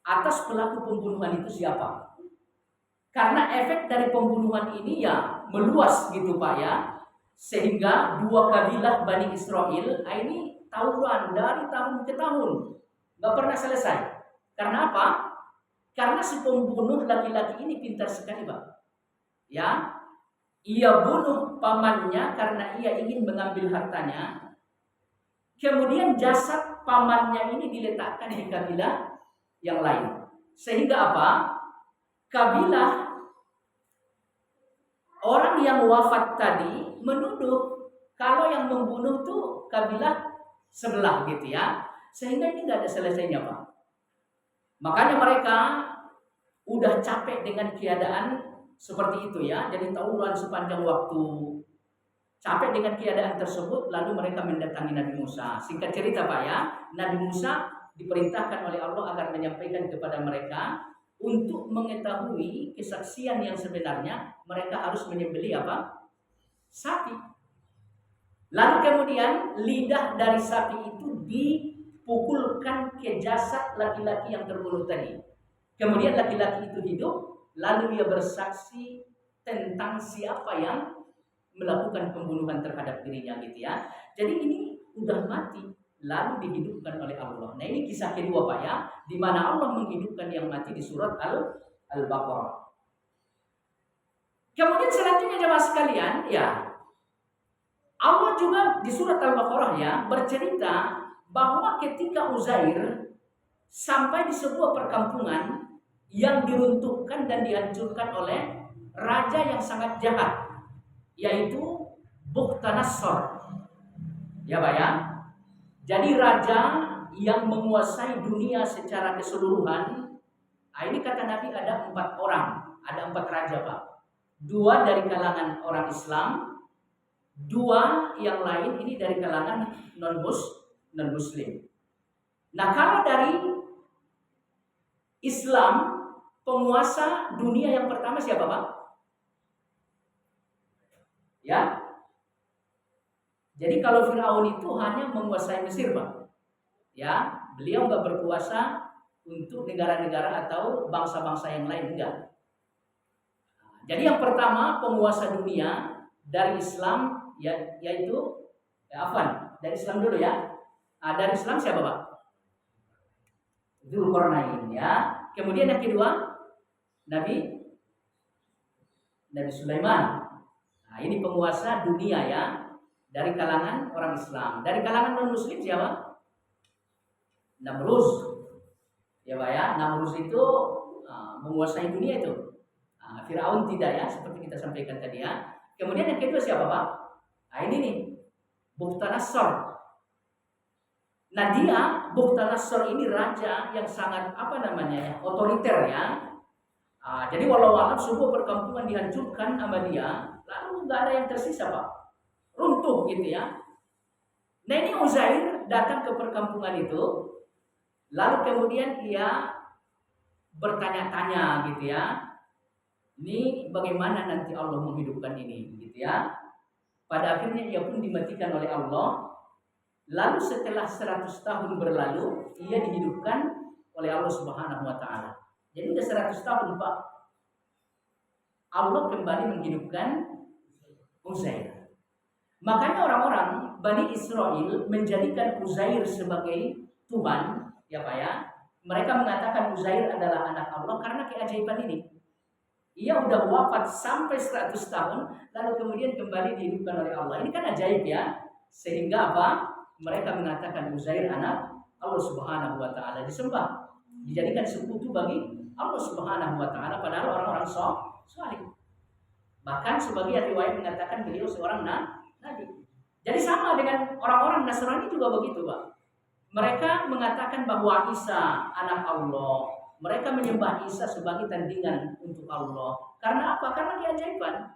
atas pelaku pembunuhan itu siapa. Karena efek dari pembunuhan ini ya meluas gitu Pak ya. Sehingga dua kabilah Bani Israel ini tawuran dari tahun ke tahun, nggak pernah selesai. Karena apa? Karena si pembunuh laki-laki ini pintar sekali Pak. Ya, ia bunuh pamannya karena ia ingin mengambil hartanya. Kemudian jasad pamannya ini diletakkan di kabilah yang lain. Sehingga apa? Kabilah orang yang wafat tadi menuduh kalau yang membunuh tuh kabilah sebelah gitu ya. Sehingga ini nggak ada selesainya Pak. Makanya mereka udah capek dengan keadaan seperti itu ya. Jadi tawuran sepanjang waktu. Capek dengan keadaan tersebut, lalu mereka mendatangi Nabi Musa. Singkat cerita Pak ya, Nabi Musa diperintahkan oleh Allah agar menyampaikan kepada mereka untuk mengetahui kesaksian yang sebenarnya mereka harus menyembelih apa? Sapi. Lalu kemudian lidah dari sapi itu dipukulkan ke jasad laki-laki yang terbunuh tadi. Kemudian laki-laki itu hidup, lalu ia bersaksi tentang siapa yang melakukan pembunuhan terhadap dirinya gitu ya. Jadi ini udah mati lalu dihidupkan oleh Allah. Nah, ini kisah kedua Pak ya, di mana Allah menghidupkan yang mati di surat Al-Baqarah. Kemudian selanjutnya jemaah sekalian, ya, Allah juga di surat Al-Baqarah ya bercerita bahwa ketika Uzair sampai di sebuah perkampungan yang diruntuhkan dan dihancurkan oleh raja yang sangat jahat, yaitu Bukhtanasor. Ya Pak ya. Jadi raja yang menguasai dunia secara keseluruhan. Nah, ini kata Nabi ada 4 orang, ada 4 raja Pak. 2 dari kalangan orang Islam, 2 yang lain ini dari kalangan non-Muslim. Nah, kalau dari Islam, penguasa dunia yang pertama siapa Pak? Ya. Jadi kalau Firaun itu hanya menguasai Mesir Pak. Ya, beliau nggak berkuasa untuk negara-negara atau bangsa-bangsa yang lain, enggak. Jadi yang pertama penguasa dunia dari Islam yaitu Afwan, dari Islam dulu ya. Dari Islam siapa Pak? Dzulqarnain ya. Kemudian yang kedua Nabi Sulaiman. Nah, ini penguasa dunia ya dari kalangan orang Islam. Dari kalangan non-Muslim siapa? Namrus. Ya Pak ya, Namrus itu menguasai dunia itu. Firaun tidak ya, seperti kita sampaikan tadi ya. Kemudian yang kedua siapa Pak? Nah, ini nih, Bukhtanasor. Nah, dia Bukhtanasor ini raja yang sangat otoriter ya. Jadi walau sebuah perkampungan dihancurkan sama dia, lalu nggak ada yang tersisa Pak, runtuh gitu ya. Nah, ini Uzair datang ke perkampungan itu, lalu kemudian ia bertanya-tanya gitu ya. Ini bagaimana nanti Allah menghidupkan ini gitu ya. Pada akhirnya ia pun dimatikan oleh Allah. Lalu setelah 100 tahun berlalu, ia dihidupkan oleh Allah Subhanahu wa taala. Jadi sudah 100 tahun Pak, Allah kembali menghidupkan Uzair. Makanya orang-orang Bani Israel menjadikan Uzair sebagai Tuhan, ya Pak ya. Mereka mengatakan Uzair adalah anak Allah karena keajaiban ini. Ia udah wafat sampai 100 tahun, lalu kemudian kembali dihidupkan oleh Allah. Ini kan ajaib ya. Sehingga apa? Mereka mengatakan Uzair anak Allah Subhanahu wa taala, disembah, dijadikan sekutu bagi Allah Subhanahu wa taala, padahal orang-orang saleh. Bahkan sebagian riwayat mengatakan beliau seorang nabi. Jadi sama dengan orang-orang Nasrani juga begitu, Pak. Mereka mengatakan bahwa Isa anak Allah. Mereka menyembah Isa sebagai tandingan untuk Allah. Karena apa? Karena keajaiban.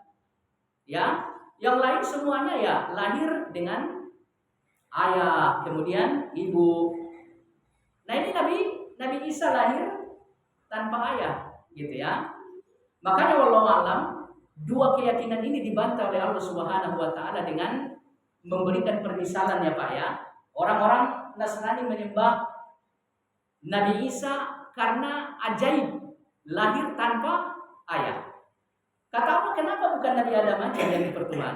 Ya, yang lain semuanya ya lahir dengan ayah, kemudian ibu. Nah, ini Nabi Isa lahir tanpa ayah, gitu ya. Makanya wallahu alam, dua keyakinan ini dibantah oleh Allah Subhanahu wa taala dengan memberikan permisalan ya Pak ya. Orang-orang Nasrani menyembah Nabi Isa karena ajaib, lahir tanpa ayah. Kata Allah, kenapa bukan Nabi Adam aja yang dipertuhan?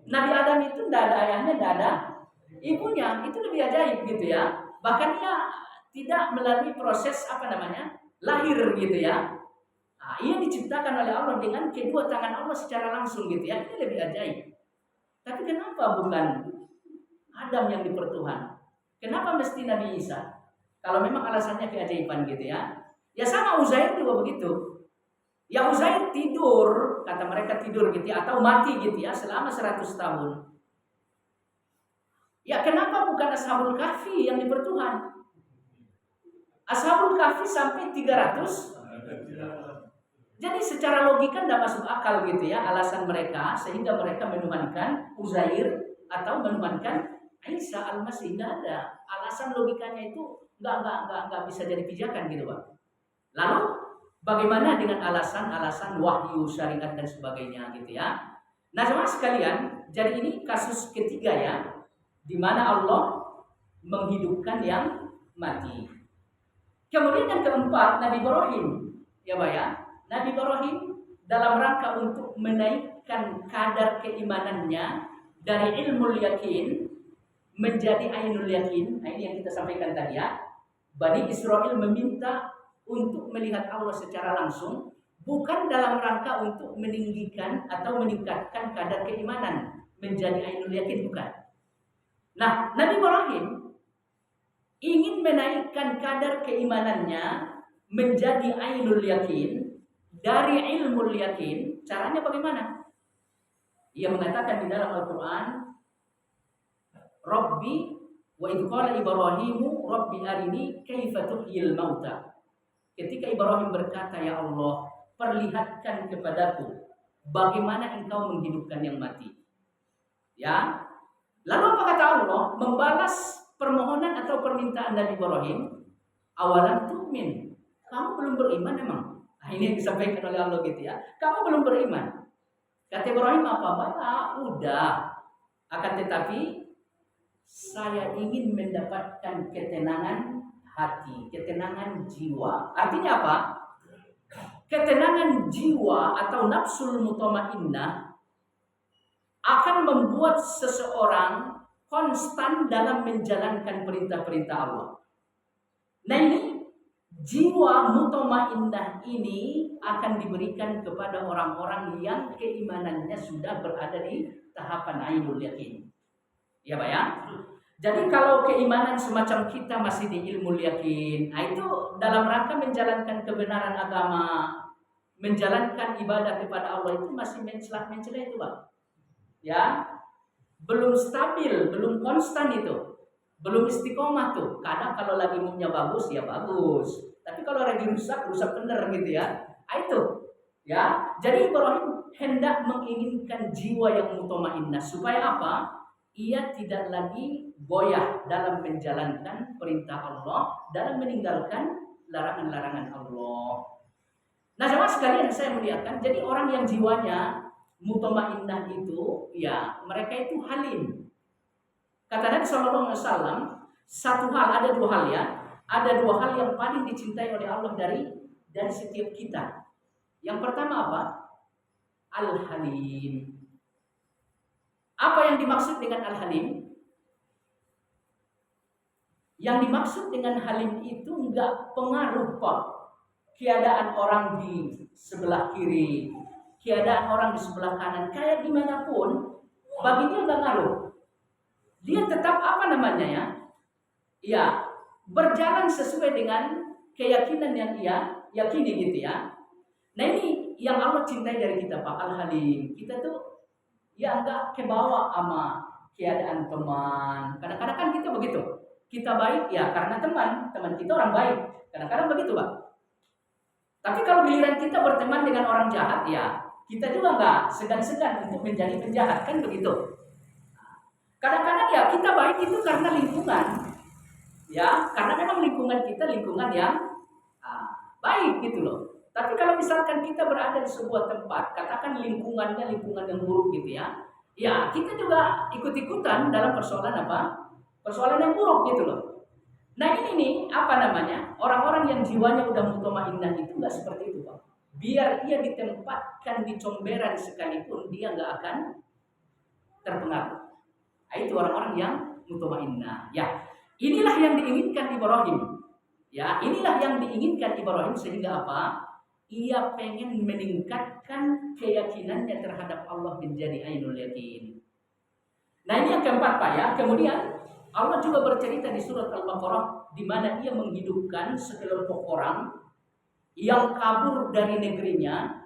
Nabi Adam itu tidak ada ayahnya, tidak ada ibunya, itu lebih ajaib gitu ya. Bahkan ia tidak melalui proses lahir gitu ya. Nah, ia diciptakan oleh Allah dengan kedua tangan Allah secara langsung gitu ya. Ini lebih ajaib. Tapi kenapa bukan Adam yang dipertuhan? Kenapa mesti Nabi Isa? Kalau memang alasannya keajaiban gitu ya. Ya sama Uzair juga begitu. Ya Uzair tidur, kata mereka tidur gitu ya, atau mati gitu ya selama 100 tahun. Ya kenapa bukan Ashabul Kahfi yang dipertuhan? Ashabul Kahfi sampai 300. Jadi secara logika tidak masuk akal gitu ya alasan mereka, sehingga mereka menuhankan Uzair atau menuhankan Isa Al-Masih. Tidak ada. Alasan logikanya itu nggak bisa jadi pijakan gitu Pak. Lalu bagaimana dengan alasan-alasan wahyu syariat dan sebagainya gitu ya. Nah jemaah sekalian, jadi ini kasus ketiga ya, di mana Allah menghidupkan yang mati. Kemudian yang keempat, Nabi Ibrahim, ya Pak ya. Nabi Ibrahim dalam rangka untuk menaikkan kadar keimanannya dari ilmu yakin menjadi ainul yakin. Nah, ini yang kita sampaikan tadi ya. Bani Israel meminta untuk melihat Allah secara langsung, bukan dalam rangka untuk meninggikan atau meningkatkan kadar keimanan menjadi ainul yakin, bukan. Nah, Nabi Ibrahim ingin menaikkan kadar keimanannya menjadi ainul yakin dari ilmu yakin. Caranya bagaimana? Ia mengatakan di dalam Al-Quran, Rabbi wa idh qala Ibrahimu Rabbi arini kaifa tuhyil mauta. Ketika Ibrahim berkata, ya Allah, perlihatkan kepadaku bagaimana engkau menghidupkan yang mati. Ya. Lalu apa kata Allah? Membalas permohonan atau permintaan Nabi Ibrahim, awalan tu'min. Kamu belum beriman emang? Nah, ini yang disampaikan oleh Allah gitu ya. Kamu belum beriman. Kata Ibrahim apa? Udah. Akan tetapi saya ingin mendapatkan ketenangan hati, ketenangan jiwa. Artinya apa? Ketenangan jiwa atau nafsul mutmainnah akan membuat seseorang konstan dalam menjalankan perintah-perintah Allah. Nah ini jiwa mutmainnah ini akan diberikan kepada orang-orang yang keimanannya sudah berada di tahapan ainul yakin. Ya Pak ya. Jadi kalau keimanan semacam kita masih di ilmu yakin, nah itu dalam rangka menjalankan kebenaran agama, menjalankan ibadah kepada Allah itu masih mencela-mencela itu Pak. Ya, belum stabil, belum konstan itu, belum istiqomah tuh. Kadang kalau lagi moodnya bagus ya bagus, tapi kalau lagi rusak bener gitu ya. Nah, itu ya. Jadi Ibrahim hendak menginginkan jiwa yang mutmainnah supaya apa? Ia tidak lagi goyah dalam menjalankan perintah Allah, dalam meninggalkan larangan-larangan Allah. Nah, jemaah sekalian saya muliakan, jadi orang yang jiwanya mutmainnah itu, ya mereka itu halim. Kata Nabi Sallallahu Alaihi Wasallam, satu hal, ada dua hal ya, ada dua hal yang paling dicintai oleh Allah dari setiap kita. Yang pertama apa? Al-Halim. Apa yang dimaksud dengan Al-Halim? Yang dimaksud dengan Halim itu enggak pengaruh kok. Keadaan orang di sebelah kiri, keadaan orang di sebelah kanan, kayak gimana pun, bagi dia enggak ngaruh. Dia tetap apa namanya ya? Ya, berjalan sesuai dengan keyakinan yang ia yakini gitu ya. Nah ini yang Allah cintai dari kita Pak, Al-Halim. Kita tuh ya enggak kebawa sama keadaan teman. Kadang-kadang kan kita begitu. Kita baik ya karena teman kita orang baik. Kadang-kadang begitu Pak. Tapi kalau giliran kita berteman dengan orang jahat ya, kita juga enggak segan-segan untuk menjadi penjahat, kan begitu. Kadang-kadang ya kita baik itu karena lingkungan. Ya, karena memang lingkungan kita lingkungan yang baik gitu loh. Tapi kalau misalkan kita berada di sebuah tempat, katakan lingkungannya lingkungan yang buruk gitu ya, ya kita juga ikut-ikutan dalam persoalan apa? Persoalan yang buruk gitu loh. Nah ini nih apa namanya? Orang-orang yang jiwanya udah mutmainnah itu nggak seperti itu Pak. Biar ia ditempatkan di comberan sekalipun dia nggak akan terpengaruh. Nah, itu orang-orang yang mutmainnah. Ya, inilah yang diinginkan Ibrahim. Ya, inilah yang diinginkan Ibrahim sehingga apa? Ia pengen meningkatkan keyakinannya terhadap Allah menjadi ainul yakin. Nah ini yang keempat Pak ya. Kemudian Allah juga bercerita di surat Al-Baqarah di mana ia menghidupkan sekelompok orang yang kabur dari negerinya.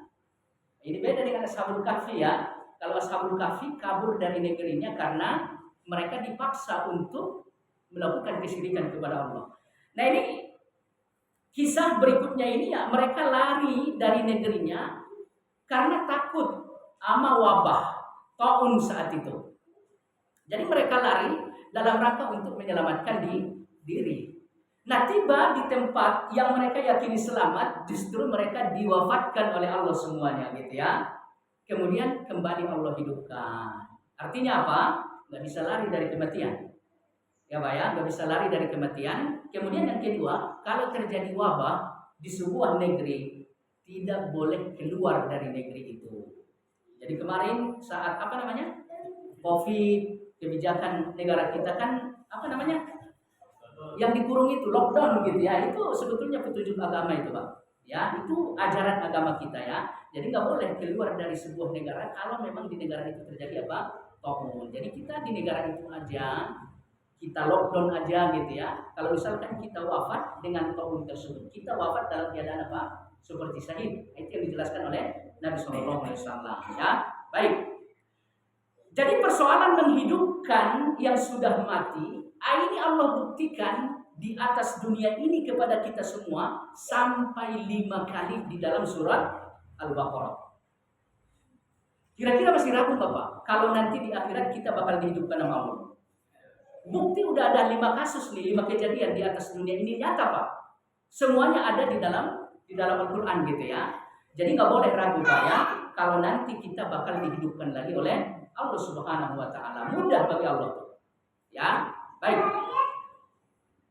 Ini beda dengan Ashabul Kahfi ya. Kalau Ashabul Kahfi kabur dari negerinya karena mereka dipaksa untuk melakukan kesyirikan kepada Allah. Nah ini kisah berikutnya ini ya, mereka lari dari negerinya karena takut sama wabah taun saat itu. Jadi mereka lari dalam rangka untuk menyelamatkan diri. Nah, tiba di tempat yang mereka yakini selamat, justru mereka diwafatkan oleh Allah semuanya gitu ya. Kemudian kembali Allah hidupkan. Artinya apa? Nggak bisa lari dari kematian. Ya Pak ya, nggak bisa lari dari kematian. Kemudian yang kedua, kalau terjadi wabah di sebuah negeri, tidak boleh keluar dari negeri itu. Jadi kemarin saat apa namanya? Covid, kebijakan negara kita kan apa namanya? Yang dikurung itu lockdown gitu ya, itu sebetulnya petunjuk agama itu Pak. Ya, itu ajaran agama kita ya. Jadi nggak boleh keluar dari sebuah negara kalau memang di negara itu terjadi apa? Tohun. Jadi kita di negara itu aja, kita lockdown aja gitu ya. Kalau misalkan kita wafat dengan tohun tersebut, kita wafat dalam keadaan apa? Seperti syahid. Itu yang dijelaskan oleh Nabi Shallallahu Alaihi Wasallam. Ya, baik. Jadi persoalan menghidupkan yang sudah mati, ini Allah buktikan di atas dunia ini kepada kita semua sampai 5 kali di dalam surat Al-Baqarah. Kira-kira masih ragu Bapak? Kalau nanti di akhirat kita bakal dihidupkan sama Allah. Bukti udah ada 5 kasus nih, 5 kejadian di atas dunia ini nyata Pak. Semuanya ada di dalam Al-Quran gitu ya. Jadi nggak boleh ragu Pak ya. Kalau nanti kita bakal dihidupkan lagi oleh Allah Subhanahu wa taala. Mudah bagi Allah. Ya, baik.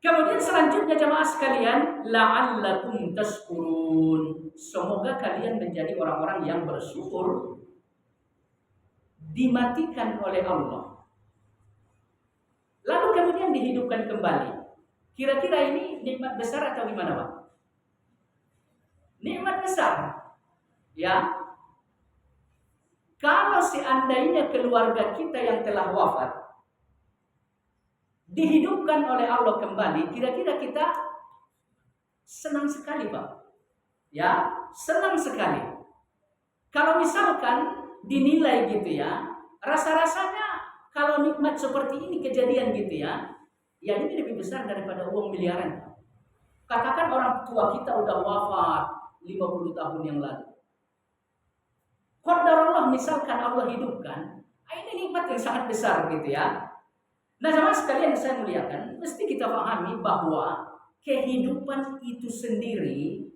Kemudian selanjutnya jemaah sekalian, la'allakum tashkurun. Semoga kalian menjadi orang-orang yang bersyukur dimatikan oleh Allah. Lalu kemudian dihidupkan kembali. Kira-kira ini nikmat besar atau gimana, Pak? Nikmat besar. Ya. Kalau seandainya keluarga kita yang telah wafat dihidupkan oleh Allah kembali, kira-kira kita senang sekali, Pak. Ya, senang sekali. Kalau misalkan dinilai gitu ya, rasa-rasanya kalau nikmat seperti ini kejadian gitu ya, ya ini lebih besar daripada uang miliaran. Katakan orang tua kita udah wafat 50 tahun yang lalu. Qadarullah misalkan Allah hidupkan, ini nikmat yang sangat besar gitu ya. Nah, sama sekalian saya muliakan, mesti kita pahami bahwa kehidupan itu sendiri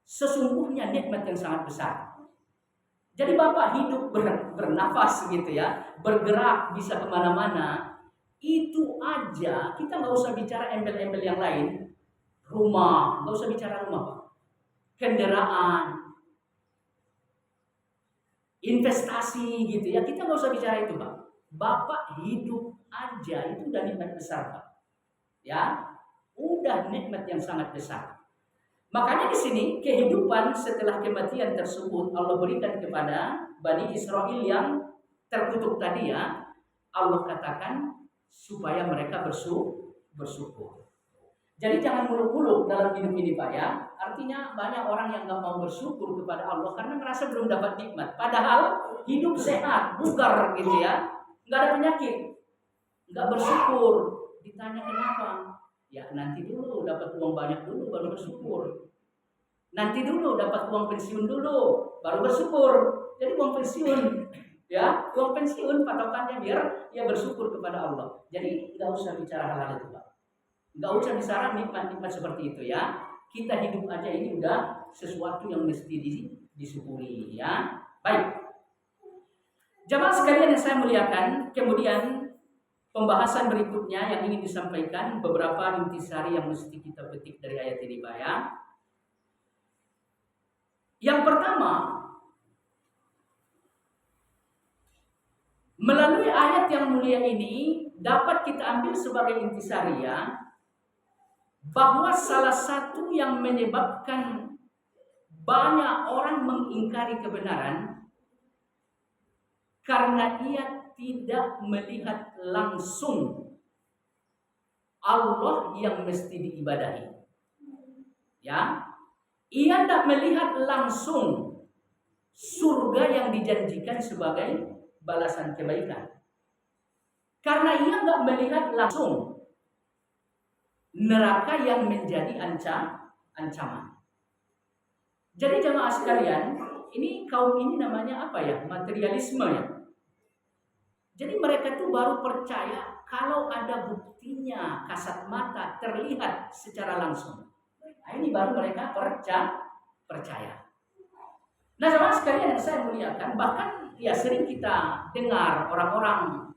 sesungguhnya nikmat yang sangat besar. Jadi Bapak hidup bernafas gitu ya, bergerak bisa kemana-mana, itu aja kita nggak usah bicara embel-embel yang lain, rumah, nggak usah bicara rumah Pak, kendaraan, investasi gitu ya, kita nggak usah bicara itu Pak. Bapak hidup aja itu udah nikmat besar Pak. Ya, udah nikmat yang sangat besar. Makanya di sini kehidupan setelah kematian tersebut Allah berikan kepada Bani Israel yang terkutuk tadi ya. Allah katakan supaya mereka bersyukur. Jadi jangan muluk-muluk dalam hidup ini Pak ya. Artinya banyak orang yang gak mau bersyukur kepada Allah karena merasa belum dapat nikmat. Padahal hidup sehat, bugar gitu ya. Gak ada penyakit. Gak bersyukur. Ditanya kenapa? Ya nanti dulu dapat uang banyak dulu baru bersyukur. Nanti dulu dapat uang pensiun dulu baru bersyukur. Jadi uang pensiun ya, uang pensiun patokannya biar ya bersyukur kepada Allah. Jadi gak usah bicara hal-hal itu Pak. Nggak usah bicara nikmat-nikmat seperti itu ya. Kita hidup aja ini udah sesuatu yang mesti disyukuri ya. Baik. Jamaah sekalian yang saya muliakan, kemudian pembahasan berikutnya yang ingin disampaikan beberapa intisari yang mesti kita petik dari ayat ini Pak ya. Yang pertama, melalui ayat yang mulia ini dapat kita ambil sebagai intisari ya, bahwa salah satu yang menyebabkan banyak orang mengingkari kebenaran karena ia tidak melihat langsung Allah yang mesti diibadahi. Ya, ia tidak melihat langsung surga yang dijanjikan sebagai balasan kebaikan. Karena ia nggak melihat langsung neraka yang menjadi ancaman. Jadi jemaah sekalian, ini kaum ini namanya apa ya? Materialisme ya. Jadi mereka tuh baru percaya kalau ada buktinya kasat mata terlihat secara langsung. Nah, ini baru mereka percaya. Nah, sama sekalian yang saya muliakan, bahkan ya sering kita dengar orang-orang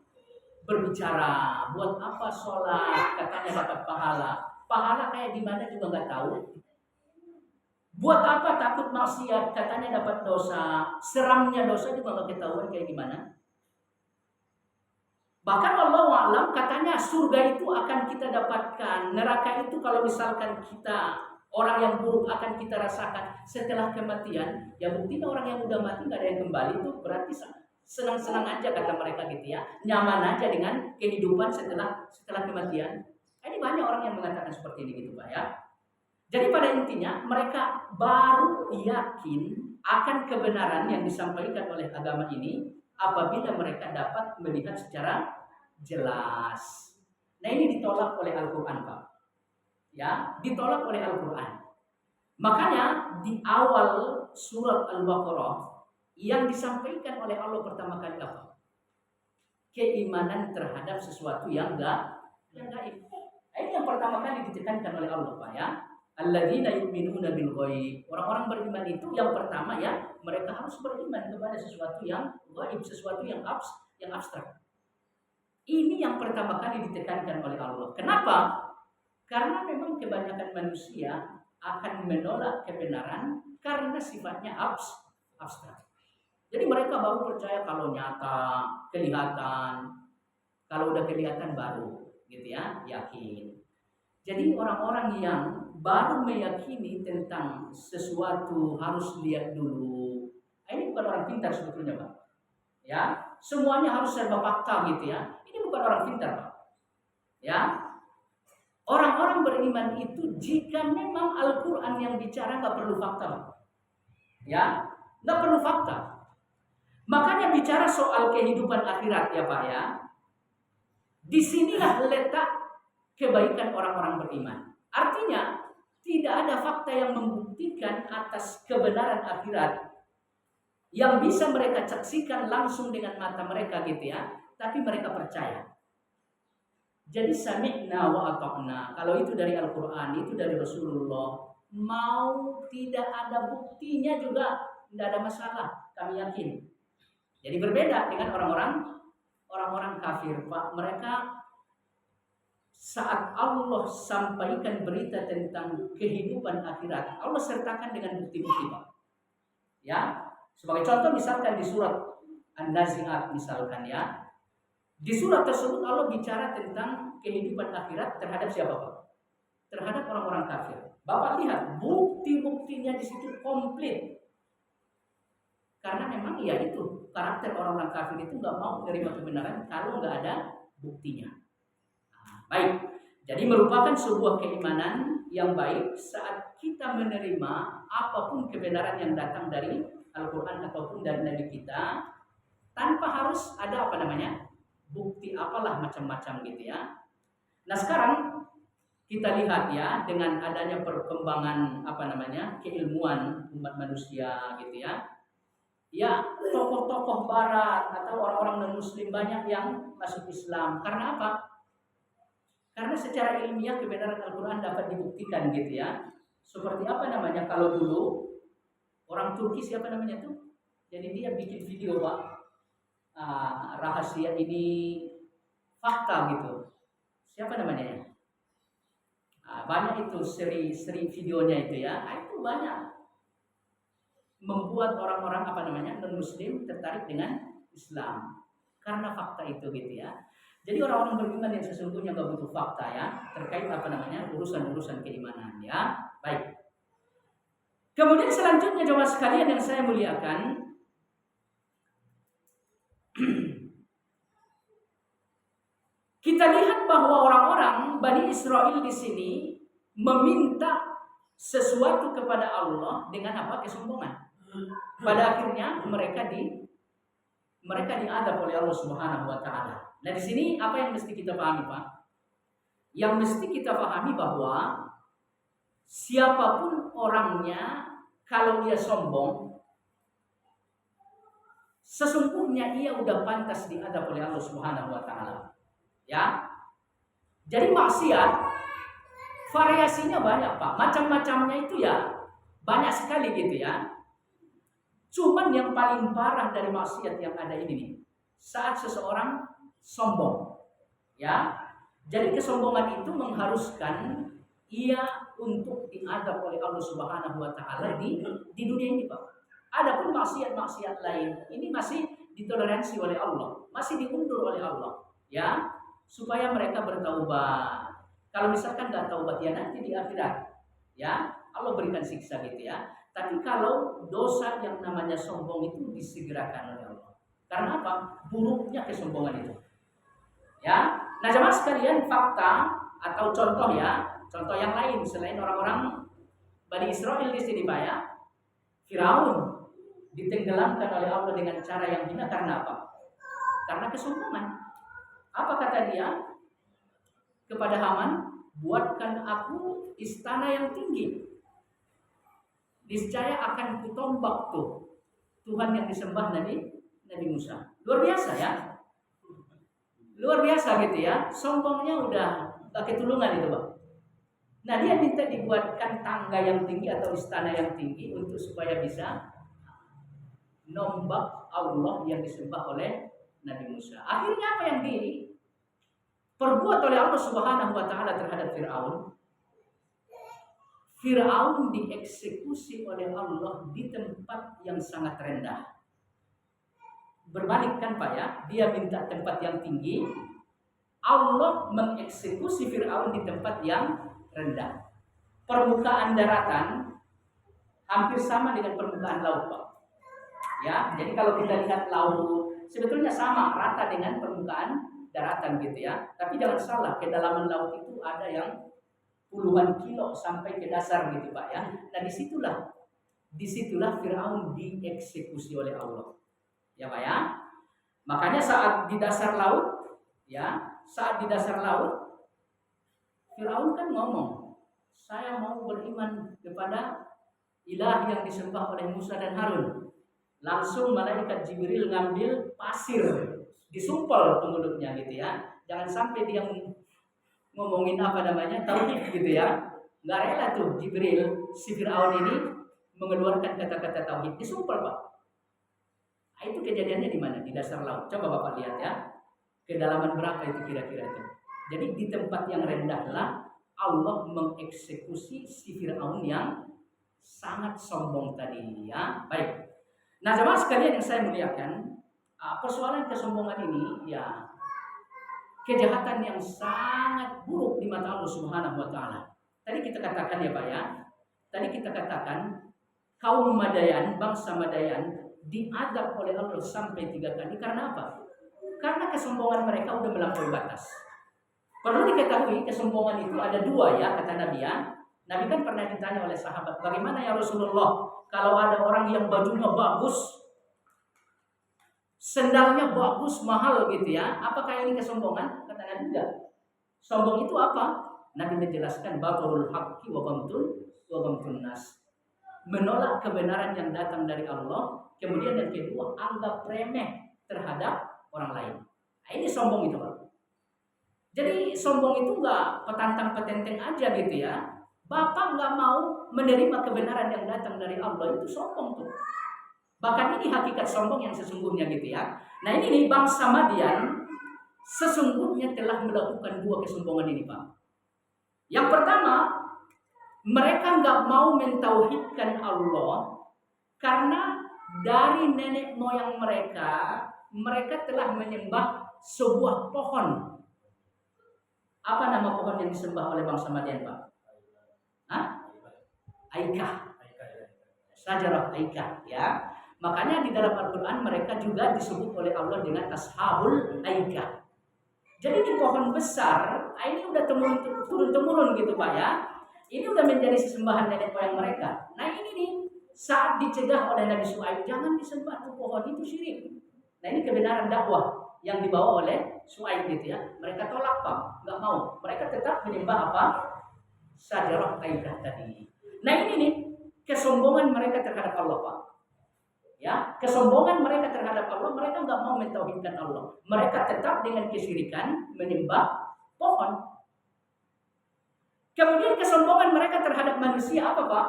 berbicara, buat apa sholat, katanya dapat pahala. Pahala kayak gimana juga nggak tahu. Buat apa takut maksiat, katanya dapat dosa. Seramnya dosa juga nggak ketahuan kayak gimana. Bahkan Allah alam katanya surga itu akan kita dapatkan. Neraka itu kalau misalkan kita orang yang buruk akan kita rasakan setelah kematian. Ya buktinya orang yang udah mati nggak ada yang kembali itu berarti senang-senang aja kata mereka gitu ya. Nyaman aja dengan kehidupan setelah kematian. Ini banyak orang yang mengatakan seperti ini gitu Pak ya. Jadi pada intinya mereka baru yakin akan kebenaran yang disampaikan oleh agama ini apabila mereka dapat melihat secara jelas. Nah ini ditolak oleh Al-Quran Pak. Ya, ditolak oleh Al-Quran. Makanya di awal surat Al-Baqarah yang disampaikan oleh Allah pertama kali apa? Keimanan terhadap sesuatu yang gaib. Ini yang pertama kali ditekankan oleh Allah Pak ya. Alladzina yu'minuna bil ghaib. Orang-orang beriman itu yang pertama ya, mereka harus beriman kepada sesuatu yang gaib, sesuatu yang abstrak. Ini yang pertama kali ditekankan oleh Allah. Kenapa? Karena memang kebanyakan manusia akan menolak kebenaran karena sifatnya abstrak. Jadi mereka baru percaya kalau nyata, kelihatan. Kalau udah kelihatan baru, gitu ya, yakin. Jadi orang-orang yang baru meyakini tentang sesuatu harus lihat dulu. Ini bukan orang pintar sebetulnya Pak. Ya, semuanya harus serba fakta gitu ya. Ini bukan orang pintar Pak. Ya, orang-orang beriman itu jika memang Al-Quran yang bicara nggak perlu fakta Pak. Ya, nggak perlu fakta. Makanya bicara soal kehidupan akhirat ya Pak ya. Disinilah letak kebaikan orang-orang beriman. Artinya tidak ada fakta yang membuktikan atas kebenaran akhirat yang bisa mereka saksikan langsung dengan mata mereka gitu ya, tapi mereka percaya. Jadi sami'na wa ata'na. Kalau itu dari Al-Quran, itu dari Rasulullah, mau tidak ada buktinya juga tidak ada masalah, kami yakin. Jadi berbeda dengan orang-orang kafir Pak. Mereka saat Allah sampaikan berita tentang kehidupan akhirat, Allah sertakan dengan bukti-bukti Pak. Ya, sebagai contoh misalkan di surat An-Nazi'at misalkan ya. Di surat tersebut Allah bicara tentang kehidupan akhirat terhadap siapa Pak? Terhadap orang-orang kafir. Bapak lihat bukti-buktinya di situ komplit. Karena memang ya itu karakter orang-orang kafir itu nggak mau menerima kebenaran kalau nggak ada buktinya. Baik, jadi merupakan sebuah keimanan yang baik saat kita menerima apapun kebenaran yang datang dari Al-Quran ataupun dari Nabi kita tanpa harus ada bukti apalah macam-macam gitu ya. Nah sekarang kita lihat ya dengan adanya perkembangan keilmuan umat manusia gitu ya. Ya tokoh-tokoh Barat atau orang-orang non-Muslim banyak yang masuk Islam. Karena apa? Karena secara ilmiah kebenaran Al-Quran dapat dibuktikan gitu ya. Seperti kalau dulu orang Turki siapa namanya tuh? Jadi dia bikin video Pak, rahasia ini fakta gitu. Siapa namanya? Banyak itu seri videonya itu ya. Itu banyak membuat orang-orang non-Muslim tertarik dengan Islam karena fakta itu gitu ya. Jadi orang-orang beriman yang sesungguhnya nggak butuh fakta ya terkait urusan-urusan keimanan ya. Baik. Kemudian selanjutnya jemaah sekalian yang saya muliakan, kita lihat bahwa orang-orang Bani Israel di sini meminta sesuatu kepada Allah dengan kesombongan. Pada akhirnya mereka diadab oleh Allah Subhanahu wa taala. Nah, di sini apa yang mesti kita pahami, Pak? Yang mesti kita pahami bahwa siapapun orangnya kalau dia sombong, sesungguhnya ia udah pantas diadab oleh Allah Subhanahu wa taala. Ya. Jadi maksiat variasinya banyak Pak, macam-macamnya itu ya banyak sekali gitu ya. Cuman yang paling parah dari maksiat yang ada ini nih, saat seseorang sombong, ya. Jadi kesombongan itu mengharuskan ia untuk diadab oleh Allah Subhanahu wa taala di dunia ini, Pak. Adapun maksiat-maksiat lain ini masih ditoleransi oleh Allah, masih diundur oleh Allah, ya, supaya mereka bertaubat. Kalau misalkan nggak taubat ya nanti di akhirat, ya, Allah berikan siksa gitu ya. Tapi kalau dosa yang namanya sombong itu disegerakan oleh Allah. Karena apa? Buruknya kesombongan itu. Ya. Nah, jemaah sekalian, fakta atau contoh ya, contoh yang lain selain orang-orang Bani Israel di sini Pak ya. Firaun ditenggelamkan oleh Allah dengan cara yang hina karena apa? Karena kesombongan. Apa kata dia kepada Haman? Buatkan aku istana yang tinggi. Niscaya akan kutombak tuh Tuhan yang disembah Nabi Musa. Luar biasa ya. Luar biasa gitu ya. Sombongnya udah gak ketulungan itu Pak. Nah dia minta dibuatkan tangga yang tinggi atau istana yang tinggi untuk supaya bisa nombak Allah yang disembah oleh Nabi Musa. Akhirnya apa yang diperbuat oleh Allah Subhanahu wa taala terhadap Firaun? Firaun dieksekusi oleh Allah di tempat yang sangat rendah. Berbalik kan Pak ya, dia minta tempat yang tinggi, Allah mengeksekusi Firaun di tempat yang rendah. Permukaan daratan hampir sama dengan permukaan laut Pak. Ya, jadi kalau kita lihat laut sebetulnya sama rata dengan permukaan daratan gitu ya. Tapi jangan salah, kedalaman laut itu ada yang puluhan kilo sampai ke dasar gitu Pak ya. Nah disitulah Firaun dieksekusi oleh Allah. Ya Pak ya. Makanya saat di dasar laut, ya, saat di dasar laut, Firaun kan ngomong, saya mau beriman kepada ilah yang disembah oleh Musa dan Harun. Langsung malaikat Jibril ngambil pasir, disumpel ke mulutnya gitu ya. Jangan sampai dia ngomongin apa namanya tauhid gitu ya. Nggak rela tuh Jibril si Firaun ini mengeluarkan kata-kata tauhid, disumpel Pak. Nah, itu kejadiannya di mana? Di dasar laut. Coba Bapak lihat ya. Kedalaman berapa itu kira-kira itu? Jadi di tempat yang rendahlah Allah mengeksekusi si Firaun yang sangat sombong tadi ya. Baik. Nah, jemaah sekalian yang saya muliakan, persoalan kesombongan ini ya kejahatan yang sangat buruk di mata Allah Subhanahu wa taala. Tadi kita katakan ya Pak ya. Tadi kita katakan kaum Madayan, bangsa Madayan diadab oleh Allah sampai 3 kali karena apa? Karena kesombongan mereka udah melampaui batas. Perlu diketahui kesombongan itu ada 2 ya kata Nabi ya. Nabi kan pernah ditanya oleh sahabat, bagaimana ya Rasulullah kalau ada orang yang bajunya bagus, sendalnya bagus, mahal gitu ya, apakah ini kesombongan? Kata Nabi enggak. Sombong itu apa? Nabi menjelaskan baturul haqqi wa ghamtun nas. Menolak kebenaran yang datang dari Allah, kemudian yang kedua anggap remeh terhadap orang lain. Nah, ini sombong itu Pak. Jadi sombong itu enggak petantang petenteng aja gitu ya. Bapak nggak mau menerima kebenaran yang datang dari Allah, itu sombong tuh. Bahkan ini hakikat sombong yang sesungguhnya gitu ya. Nah ini nih bangsa Madian sesungguhnya telah melakukan 2 kesombongan ini Pak. Yang pertama, mereka nggak mau mentauhidkan Allah karena dari nenek moyang mereka telah menyembah sebuah pohon. Apa nama pohon yang disembah oleh bangsa Madian Pak? Aikah, sajarah Aikah ya. Makanya di dalam Al-Quran mereka juga disebut oleh Allah dengan Ashabul Aikah. Jadi di pohon besar, ini udah turun-temurun gitu Pak ya. Ini udah menjadi sesembahan nenek moyang mereka. Nah ini nih saat dicegah oleh Nabi Syuaib, jangan disembah tuh pohon itu syirik. Nah ini kebenaran dakwah yang dibawa oleh Syuaib gitu ya. Mereka tolak Pak, nggak mau. Mereka tetap menyembah apa? Sajarah Aikah tadi. Nah ini nih kesombongan mereka terhadap Allah Pak. Ya, kesombongan mereka terhadap Allah, mereka nggak nggak mau mentauhidkan Allah. Mereka tetap dengan kesyirikan menyembah pohon. Kemudian kesombongan mereka terhadap manusia apa, Pak?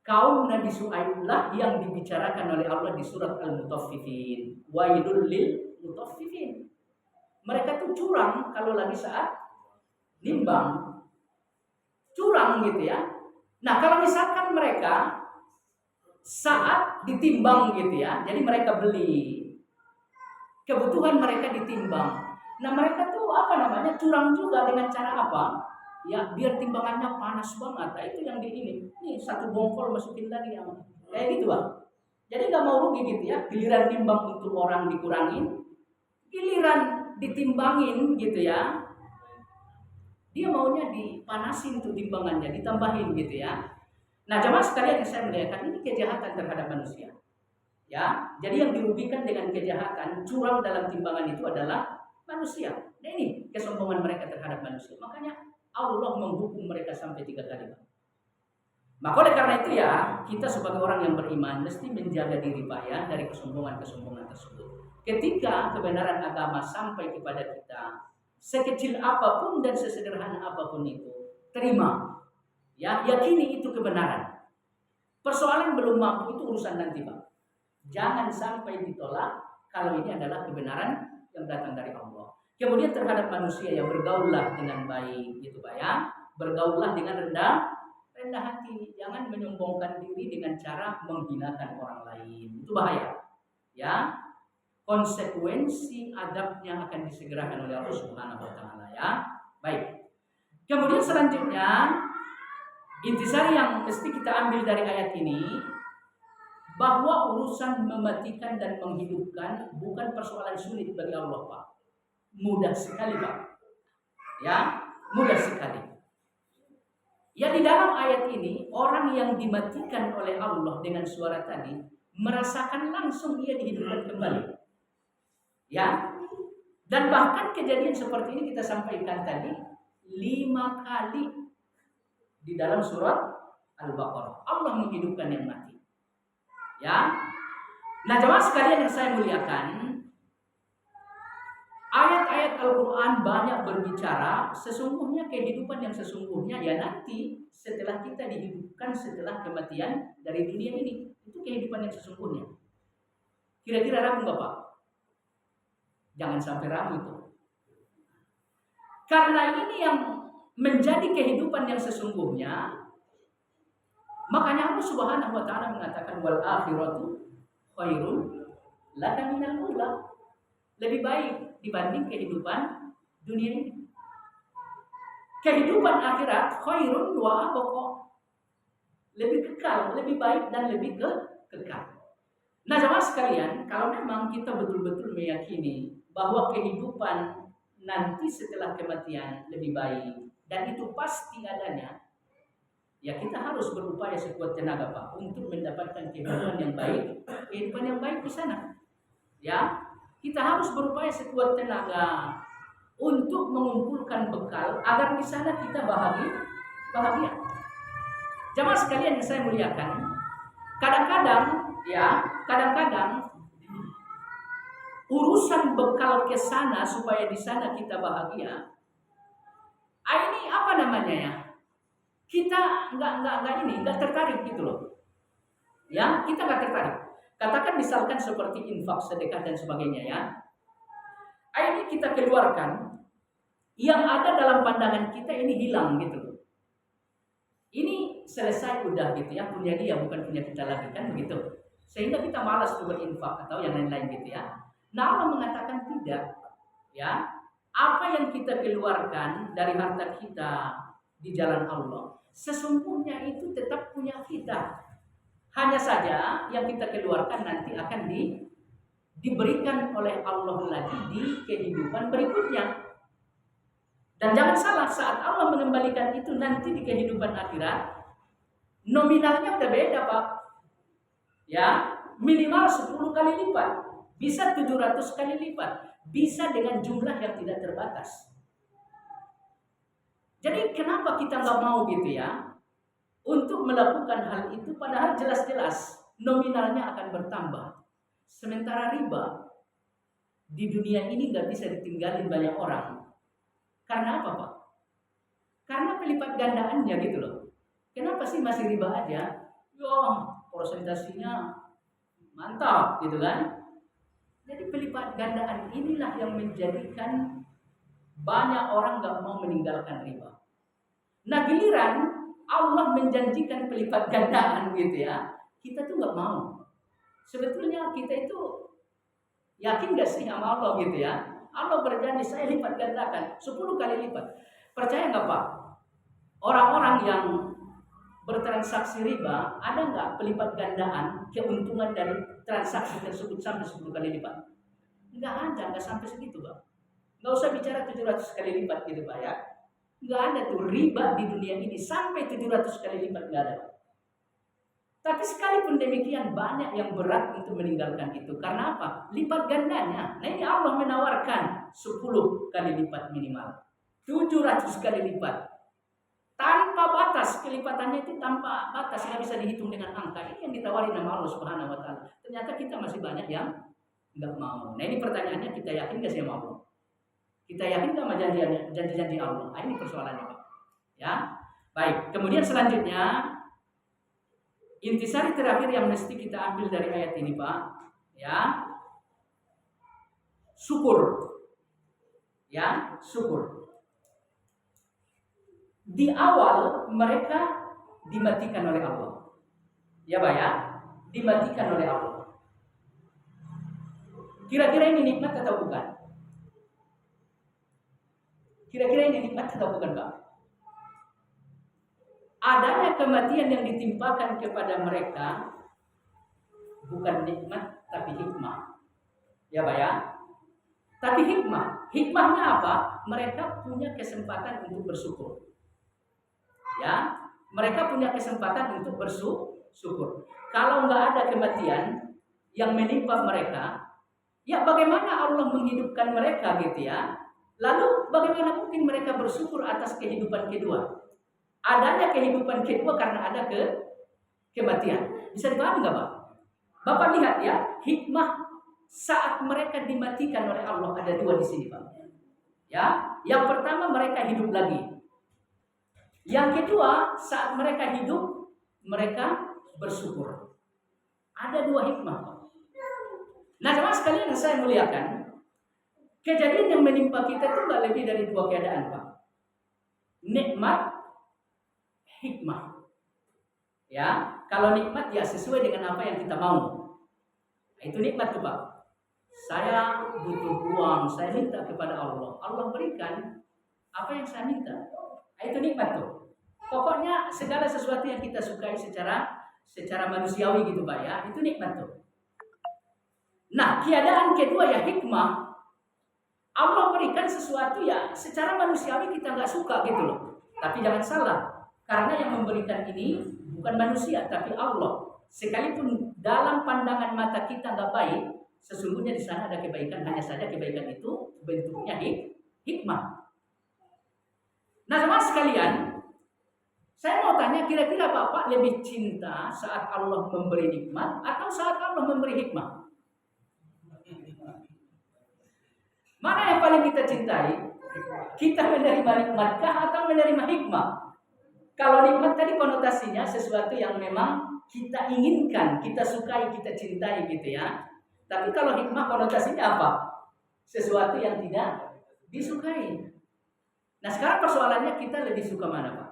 Kaum Nabi Shu'aib lah yang dibicarakan oleh Allah di surat Al-Mutaffifin. Wailul lil mutaffifin. Mereka tuh curang kalau lagi saat nimbang. Curang gitu ya. Nah, kalau misalkan mereka saat ditimbang gitu ya, jadi mereka beli kebutuhan mereka ditimbang. Nah, mereka tuh apa namanya, curang juga dengan cara apa? Ya, biar timbangannya panas banget. Nah, itu yang di ini. Nih, satu bongkol masukin lagi ya. Kayak gitu, Bang. Jadi nggak mau rugi gitu ya. Giliran timbang untuk orang dikurangin, giliran ditimbangin gitu ya. Dia maunya dipanasin tuh timbangannya, ditambahin gitu ya. Nah, jemaah sekalian yang saya muliakan, ini kejahatan terhadap manusia. Ya, jadi yang dirugikan dengan kejahatan, curang dalam timbangan itu adalah manusia. Nah, ini kesombongan mereka terhadap manusia. Makanya Allah menghukum mereka sampai 3 kali. Maka oleh karena itu ya, kita sebagai orang yang beriman mesti menjaga diri Pak ya dari kesombongan-kesombongan tersebut. Ketika kebenaran agama sampai kepada kita, sekecil apapun dan sesederhana apapun itu, terima. Ya, yakini itu kebenaran. Persoalan belum mampu itu urusan nanti, Pak. Jangan sampai ditolak kalau ini adalah kebenaran yang datang dari Allah. Kemudian terhadap manusia yang bergaullah dengan baik, gitu Pak ya. Bergaullah dengan rendah hati. Jangan menyombongkan diri dengan cara menghinakan orang lain. Itu bahaya. Ya. Konsekuensi adabnya akan disegerakan oleh Allah Subhanahu wa taala ya. Baik. Kemudian selanjutnya intisari yang mesti kita ambil dari ayat ini, bahwa urusan mematikan dan menghidupkan bukan persoalan sulit bagi Allah, Pak. Mudah sekali, Pak. Ya, mudah sekali. Ya, di dalam ayat ini orang yang dimatikan oleh Allah dengan suara tadi merasakan langsung ia dihidupkan kembali. Ya. Dan bahkan kejadian seperti ini kita sampaikan tadi 5 kali di dalam surat Al-Baqarah. Allah menghidupkan yang mati. Ya. Nah, jemaah sekalian yang saya muliakan, ayat-ayat Al-Quran banyak berbicara sesungguhnya kehidupan yang sesungguhnya ya nanti setelah kita dihidupkan setelah kematian dari dunia ini. Itu kehidupan yang sesungguhnya. Kira-kira ragu nggak, Pak? Jangan sampai ragu itu. Karena ini yang menjadi kehidupan yang sesungguhnya, makanya Allah Subhanahu wa taala mengatakan wal akhiratu khairun laka minal ula. Lebih baik dibanding kehidupan dunia ini. Kehidupan akhirat khairun wa abqa. Lebih kekal, lebih baik dan lebih kekal. Nah, jemaah sekalian, kalau memang kita betul-betul meyakini bahwa kehidupan nanti setelah kematian lebih baik dan itu pasti adanya, ya kita harus berupaya sekuat tenaga, Pak, untuk mendapatkan kehidupan yang baik di sana. Ya, kita harus berupaya sekuat tenaga untuk mengumpulkan bekal agar di sana kita bahagia. Jemaah sekalian yang saya muliakan, kadang-kadang urusan bekal ke sana supaya di sana kita bahagia. Ini apa namanya ya? Kita nggak tertarik gitu loh. Ya, kita nggak tertarik. Katakan misalkan seperti infak, sedekah dan sebagainya ya. Ini kita keluarkan, yang ada dalam pandangan kita ini hilang gitu loh. Ini selesai udah gitu ya, punya dia bukan punya kita lagi kan begitu. Sehingga kita malas tuh berinfak atau yang lain-lain gitu ya. Nah, Allah mengatakan tidak. Ya, apa yang kita keluarkan dari harta kita di jalan Allah, sesungguhnya itu tetap punya kita. Hanya saja yang kita keluarkan nanti akan diberikan oleh Allah lagi di kehidupan berikutnya. Dan jangan salah, saat Allah mengembalikan itu nanti di kehidupan akhirat, nominalnya udah beda, Pak. Ya, minimal 10 kali lipat, bisa 700 kali lipat, bisa dengan jumlah yang tidak terbatas. Jadi kenapa kita nggak mau gitu ya untuk melakukan hal itu, padahal jelas-jelas nominalnya akan bertambah. Sementara riba di dunia ini nggak bisa ditinggalin banyak orang. Karena apa, Pak? Karena pelipat gandaannya gitu loh. Kenapa sih masih riba aja? Yo, prosentasinya mantap gitu kan. Jadi pelipat gandaan inilah yang menjadikan banyak orang nggak mau meninggalkan riba. Nah giliran Allah menjanjikan pelipat gandaan gitu ya, kita tuh nggak mau. Sebetulnya kita itu yakin gak sih sama Allah gitu ya? Allah berjanji saya lipat gandakan 10 kali lipat. Percaya nggak Pak? Orang-orang yang bertransaksi riba, ada nggak pelipat gandaan keuntungan dari transaksi tersebut sampai 10 kali lipat? Nggak ada, nggak sampai segitu Pak. Nggak usah bicara 700 kali lipat gitu Pak ya. Nggak ada tuh riba di dunia ini sampai 700 kali lipat, nggak ada. Tapi sekalipun demikian banyak yang berat untuk meninggalkan itu. Karena apa? Lipat gandanya. Nah ini Allah menawarkan 10 kali lipat minimal. 700 kali lipat. Tanpa batas, kelipatannya itu tanpa batas, nggak bisa dihitung dengan angka. Ini yang ditawarin sama Allah Subhanahu Wa Taala. Ternyata kita masih banyak yang nggak mau. Nah ini pertanyaannya, kita yakin nggak sih sama Allah? Kita yakin nggak sama janji-janji Allah? Nah, ini persoalannya Pak. Ya, baik. Kemudian selanjutnya, intisari terakhir yang mesti kita ambil dari ayat ini Pak, ya, syukur. Ya, syukur. Di awal mereka dimatikan oleh Allah. Ya Pak ya, dimatikan oleh Allah. Kira-kira ini nikmat atau bukan? Kira-kira ini nikmat atau bukan Pak? Adanya kematian yang ditimpakan kepada mereka bukan nikmat tapi hikmah. Ya Pak ya. Tapi hikmah. Hikmahnya apa? Mereka punya kesempatan untuk bersyukur. Ya, mereka punya kesempatan untuk bersyukur. Kalau nggak ada kematian yang menimpa mereka, ya bagaimana Allah menghidupkan mereka gitu ya? Lalu bagaimana mungkin mereka bersyukur atas kehidupan kedua? Adanya kehidupan kedua karena ada kematian. Bisa dipahami nggak Pak? Bapak lihat ya, hikmah saat mereka dimatikan oleh Allah ada 2 di sini Pak. Ya, yang pertama mereka hidup lagi. Yang kedua, saat mereka hidup, mereka bersyukur. Ada 2 hikmah Pak. Nah, jemaah sekalian yang saya muliakan, kejadian yang menimpa kita itu nggak lebih dari 2 keadaan Pak. Nikmat, hikmah. Ya, kalau nikmat ya sesuai dengan apa yang kita mau. Nah, itu nikmat tuh Pak. Saya butuh uang, saya minta kepada Allah. Allah berikan apa yang saya minta. Nah, itu nikmat tuh. Pokoknya segala sesuatu yang kita sukai secara manusiawi gitu Pak ya, itu nikmat tuh. Nah, keadaan kedua ya hikmah. Allah berikan sesuatu ya secara manusiawi kita nggak suka gitu loh. Tapi jangan salah, karena yang memberikan ini bukan manusia tapi Allah. Sekalipun dalam pandangan mata kita nggak baik, sesungguhnya di sana ada kebaikan. Hanya saja kebaikan itu bentuknya hikmah. Nah, teman sekalian, saya mau tanya, kira-kira Bapak lebih cinta saat Allah memberi nikmat atau saat Allah memberi hikmah? Mana yang paling kita cintai? Kita menerima nikmatkah atau menerima hikmah? Kalau nikmat tadi konotasinya sesuatu yang memang kita inginkan, kita sukai, kita cintai gitu ya. Tapi kalau hikmah konotasinya apa? Sesuatu yang tidak disukai. Nah sekarang persoalannya, kita lebih suka mana Pak?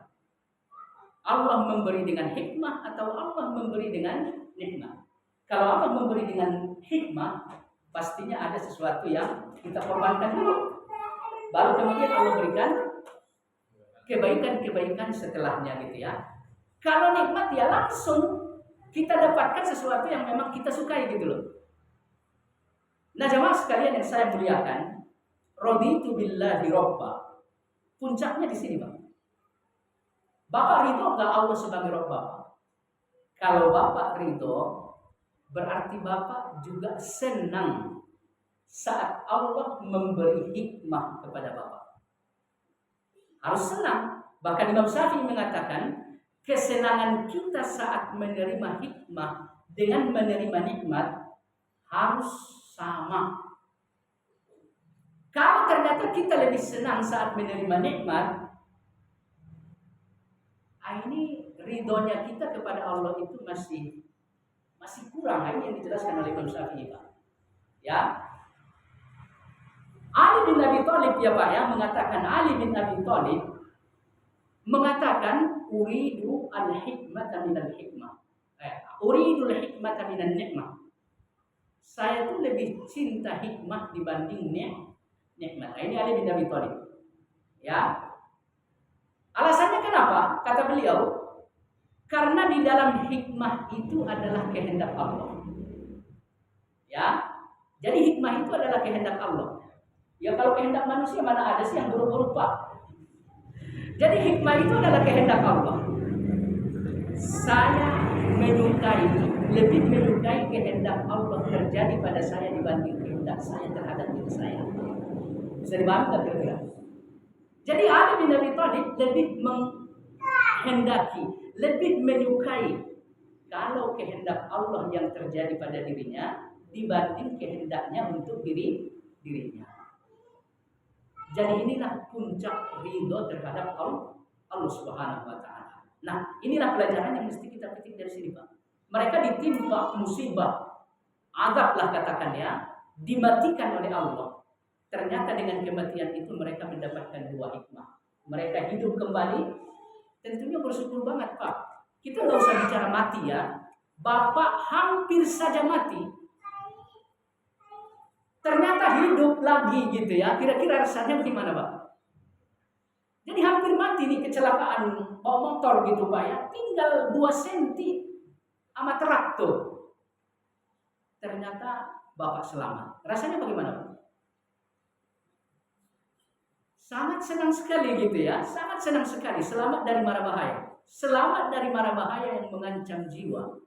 Allah memberi dengan hikmah atau Allah memberi dengan nikmat? Kalau Allah memberi dengan hikmah, pastinya ada sesuatu yang kita korbankan dulu. Baru kemudian Allah berikan kebaikan-kebaikan setelahnya gitu ya. Kalau nikmat ya langsung kita dapatkan sesuatu yang memang kita sukai gitu loh. Nah jemaah sekalian yang saya muliakan, raditu billahi robba. Puncaknya di sini Pak. Bapak ridho nggak Allah sebagai Rabb Bapak? Kalau Bapak ridho, berarti Bapak juga senang saat Allah memberi hikmah kepada Bapak. Harus senang. Bahkan Imam Syafi'i mengatakan, kesenangan kita saat menerima hikmah dengan menerima nikmat harus sama. Kalau ternyata kita lebih senang saat menerima nikmat, ini ridhonya kita kepada Allah itu masih kurang. Ini yang dijelaskan oleh Imam Syafi'i, Pak. Ya, Ali bin Abi Thalib ya Pak ya mengatakan, Ali bin Abi Thalib mengatakan uridu al-hikmata minal hikmah. Uridu al-hikmata minan nikmah. Saya tuh lebih cinta hikmah dibanding nikmat. Ini Ali bin Abi Thalib. Ya. Alasannya kenapa? Kata beliau, karena di dalam hikmah itu adalah kehendak Allah. Ya. Jadi hikmah itu adalah kehendak Allah. Ya kalau kehendak manusia mana ada sih yang buruk-buruk, Pak? Jadi hikmah itu adalah kehendak Allah. Saya lebih menyukai kehendak Allah terjadi pada saya dibanding kehendak saya terhadap diri saya. Bisa dipahami nggak kira-kira? Jadi Ali bin Abi Thalib lebih menghendaki, lebih menyukai kalau kehendak Allah yang terjadi pada dirinya dibanding kehendaknya untuk dirinya. Jadi inilah puncak ridho terhadap Allah Subhanahu wa Ta'ala. Nah, inilah pelajaran yang mesti kita petik dari sini, Pak. Mereka ditimpa musibah, azablah katakan ya, dimatikan oleh Allah. Ternyata dengan kematian itu mereka mendapatkan dua hikmah. Mereka hidup kembali, tentunya bersyukur banget, Pak. Kita nggak usah bicara mati ya. Bapak hampir saja mati, ternyata hidup lagi gitu ya. Kira-kira rasanya gimana, Pak? Jadi hampir mati nih kecelakaan bawa motor gitu, Pak ya. Tinggal 2 senti sama traktor. Ternyata Bapak selamat. Rasanya bagaimana, Pak? Sangat senang sekali gitu ya. Sangat senang sekali. Selamat dari mara bahaya. Selamat dari mara bahaya yang mengancam jiwa.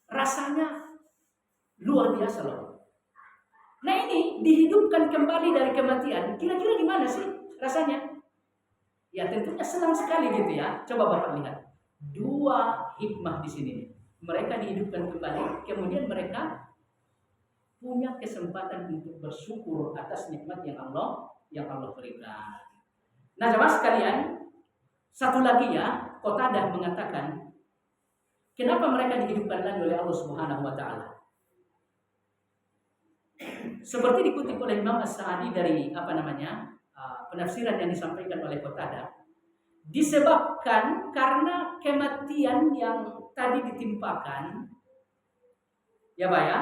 Rasanya luar biasa loh. Nah ini dihidupkan kembali dari kematian. Kira-kira gimana sih rasanya? Ya tentunya senang sekali gitu ya. Coba Bapak lihat. 2 hikmah di sini. Mereka dihidupkan kembali. Kemudian mereka punya kesempatan untuk bersyukur atas nikmat yang Allah berikan. Nah jemaah sekalian, satu lagi ya, Qatadah mengatakan, kenapa mereka dihidupkan lagi oleh Allah Subhanahu wa Ta'ala? Seperti dikutip oleh Imam As-Sa'di dari penafsiran yang disampaikan oleh Qatadah, disebabkan karena kematian yang tadi ditimpakan, ya Pak ya,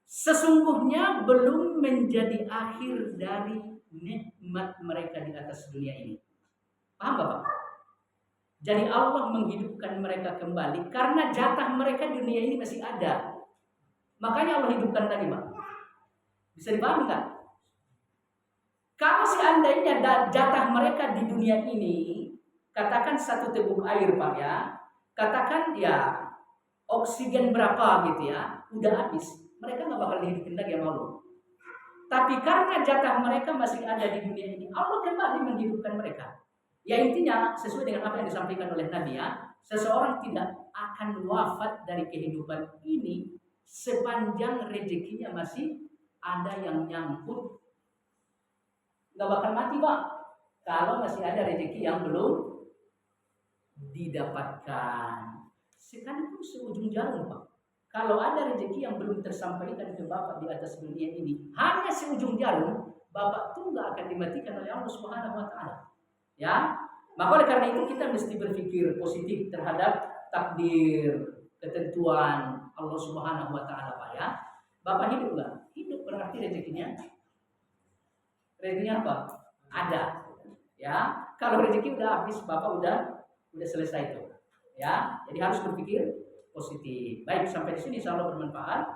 sesungguhnya belum menjadi akhir dari nikmat mereka di atas dunia ini. Paham Bapak? Jadi Allah menghidupkan mereka kembali karena jatah mereka di dunia ini masih ada. Makanya Allah hidupkan lagi, Pak. Bisa dipahami kan? Kalau seandainya jatah mereka di dunia ini, katakan 1 teguk air Pak ya, katakan ya oksigen berapa gitu ya, udah habis, mereka nggak bakal dihidupin lagi sama Allah. Tapi karena jatah mereka masih ada di dunia ini, Allah kembali menghidupkan mereka. Ya intinya sesuai dengan apa yang disampaikan oleh Nabi ya, seseorang tidak akan wafat dari kehidupan ini sepanjang rezekinya masih ada yang nyangkut. Nggak bakal mati Pak kalau masih ada rezeki yang belum didapatkan. Sekalipun seujung jarum Pak, kalau ada rezeki yang belum tersampaikan ke Bapak di atas dunia ini, hanya seujung jarum, Bapak tuh nggak akan dimatikan oleh Allah Subhanahu wa Ta'ala. Ya, maka oleh karena itu kita mesti berpikir positif terhadap takdir, ketentuan Allah Subhanahu wa Ta'ala Pak ya. Bapak hidup nggak? Hidup berarti rezekinya apa? Ada. Ya, kalau rezeki udah habis, Bapak udah selesai itu. Ya, jadi harus berpikir positif. Baik, sampai di sini insyaallah bermanfaat.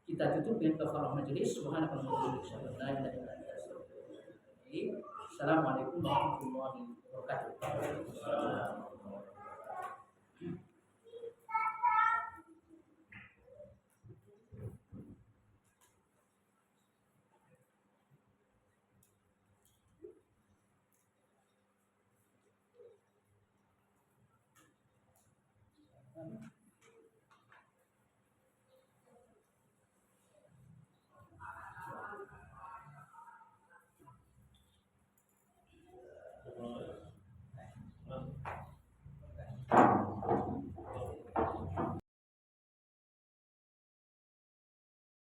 Kita tutup dengan kafarah majelis. Subhanakallahumma wa bihamdika. Assalamualaikum warahmatullahi wabarakatuh.